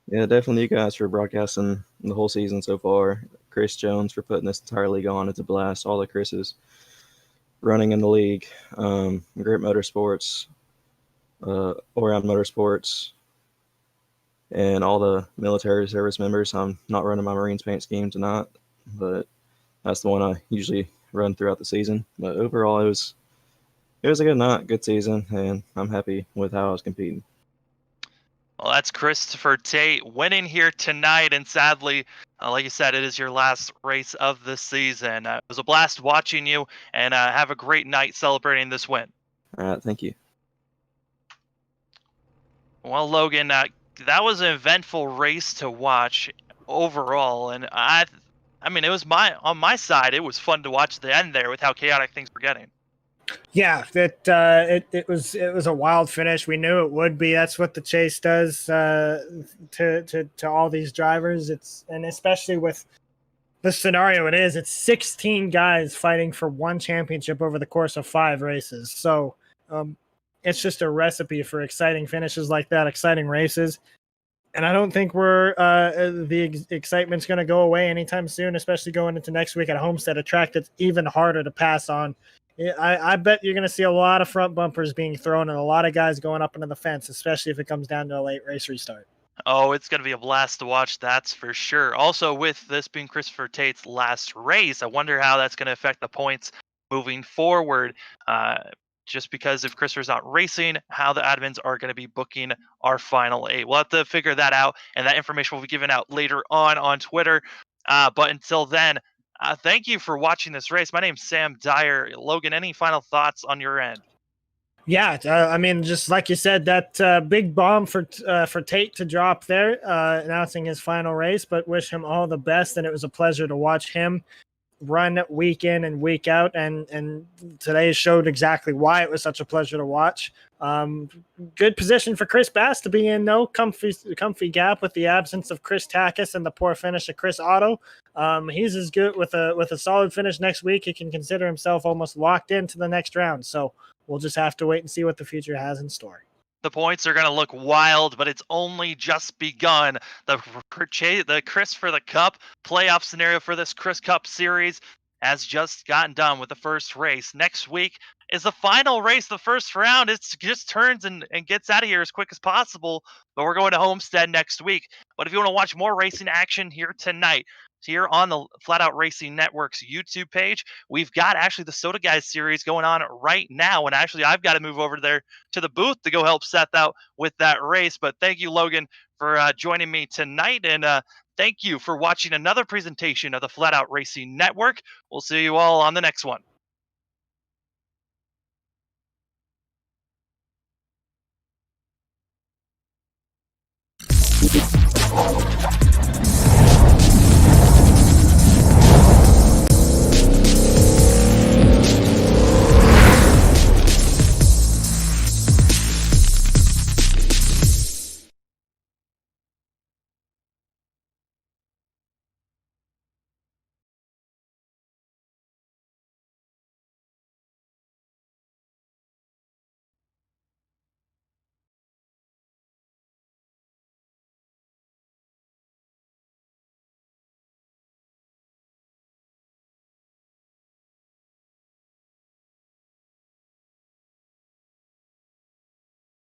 Yeah, definitely you guys for broadcasting the whole season so far. Chris Jones for putting this entire league on. It's a blast. All the Chris's running in the league. Grip Motorsports, Orion Motorsports, and all the military service members. I'm not running my Marines paint scheme tonight, but that's the one I usually run throughout the season. But overall, it was a good night, good season, and I'm happy with how I was competing. Well, that's Christopher Tate winning here tonight, and sadly, like you said, it is your last race of the season. It was a blast watching you, and have a great night celebrating this win. All right, thank you. Well, Logan, that was an eventful race to watch overall, and I mean, it was on my side. It was fun to watch the end there with how chaotic things were getting. Yeah, it was a wild finish. We knew it would be. That's what the chase does to all these drivers. And especially with the scenario it is, it's 16 guys fighting for one championship over the course of 5 races. So it's just a recipe for exciting finishes like that, exciting races. And I don't think the excitement's going to go away anytime soon, especially going into next week at Homestead, a track that's even harder to pass on. I bet you're going to see a lot of front bumpers being thrown and a lot of guys going up into the fence, especially if it comes down to a late race restart. Oh, it's going to be a blast to watch, that's for sure. Also, with this being Christopher Tate's last race, I wonder how that's going to affect the points moving forward. Just because if Christopher's not racing, how the admins are going to be booking our final 8. We'll have to figure that out, and that information will be given out later on Twitter. But until then, thank you for watching this race. My name's Sam Dyer. Logan, any final thoughts on your end? Yeah, I mean, just like you said, that big bomb for Tate to drop there, announcing his final race, but wish him all the best, and it was a pleasure to watch him run week in and week out, and today showed exactly why it was such a pleasure to watch. Good position for Chris Bass to be in, though. Comfy gap with the absence of Chris Takis and the poor finish of Chris Otto. He's as good with a solid finish next week. He can consider himself almost locked into the next round. So we'll just have to wait and see what the future has in store. The points are going to look wild, but it's only just begun. The Chris for the Cup playoff scenario for this Chris Cup Series has just gotten done with the first race. Next week is the final race, the first round. It just turns and gets out of here as quick as possible, but we're going to Homestead next week. But if you want to watch more racing action here tonight, here on the Flat Out Racing Network's YouTube page, we've got actually the Soda Guys series going on right now. And actually, I've got to move over there to the booth to go help Seth out with that race. But thank you, Logan, for joining me tonight. And thank you for watching another presentation of the Flat Out Racing Network. We'll see you all on the next one.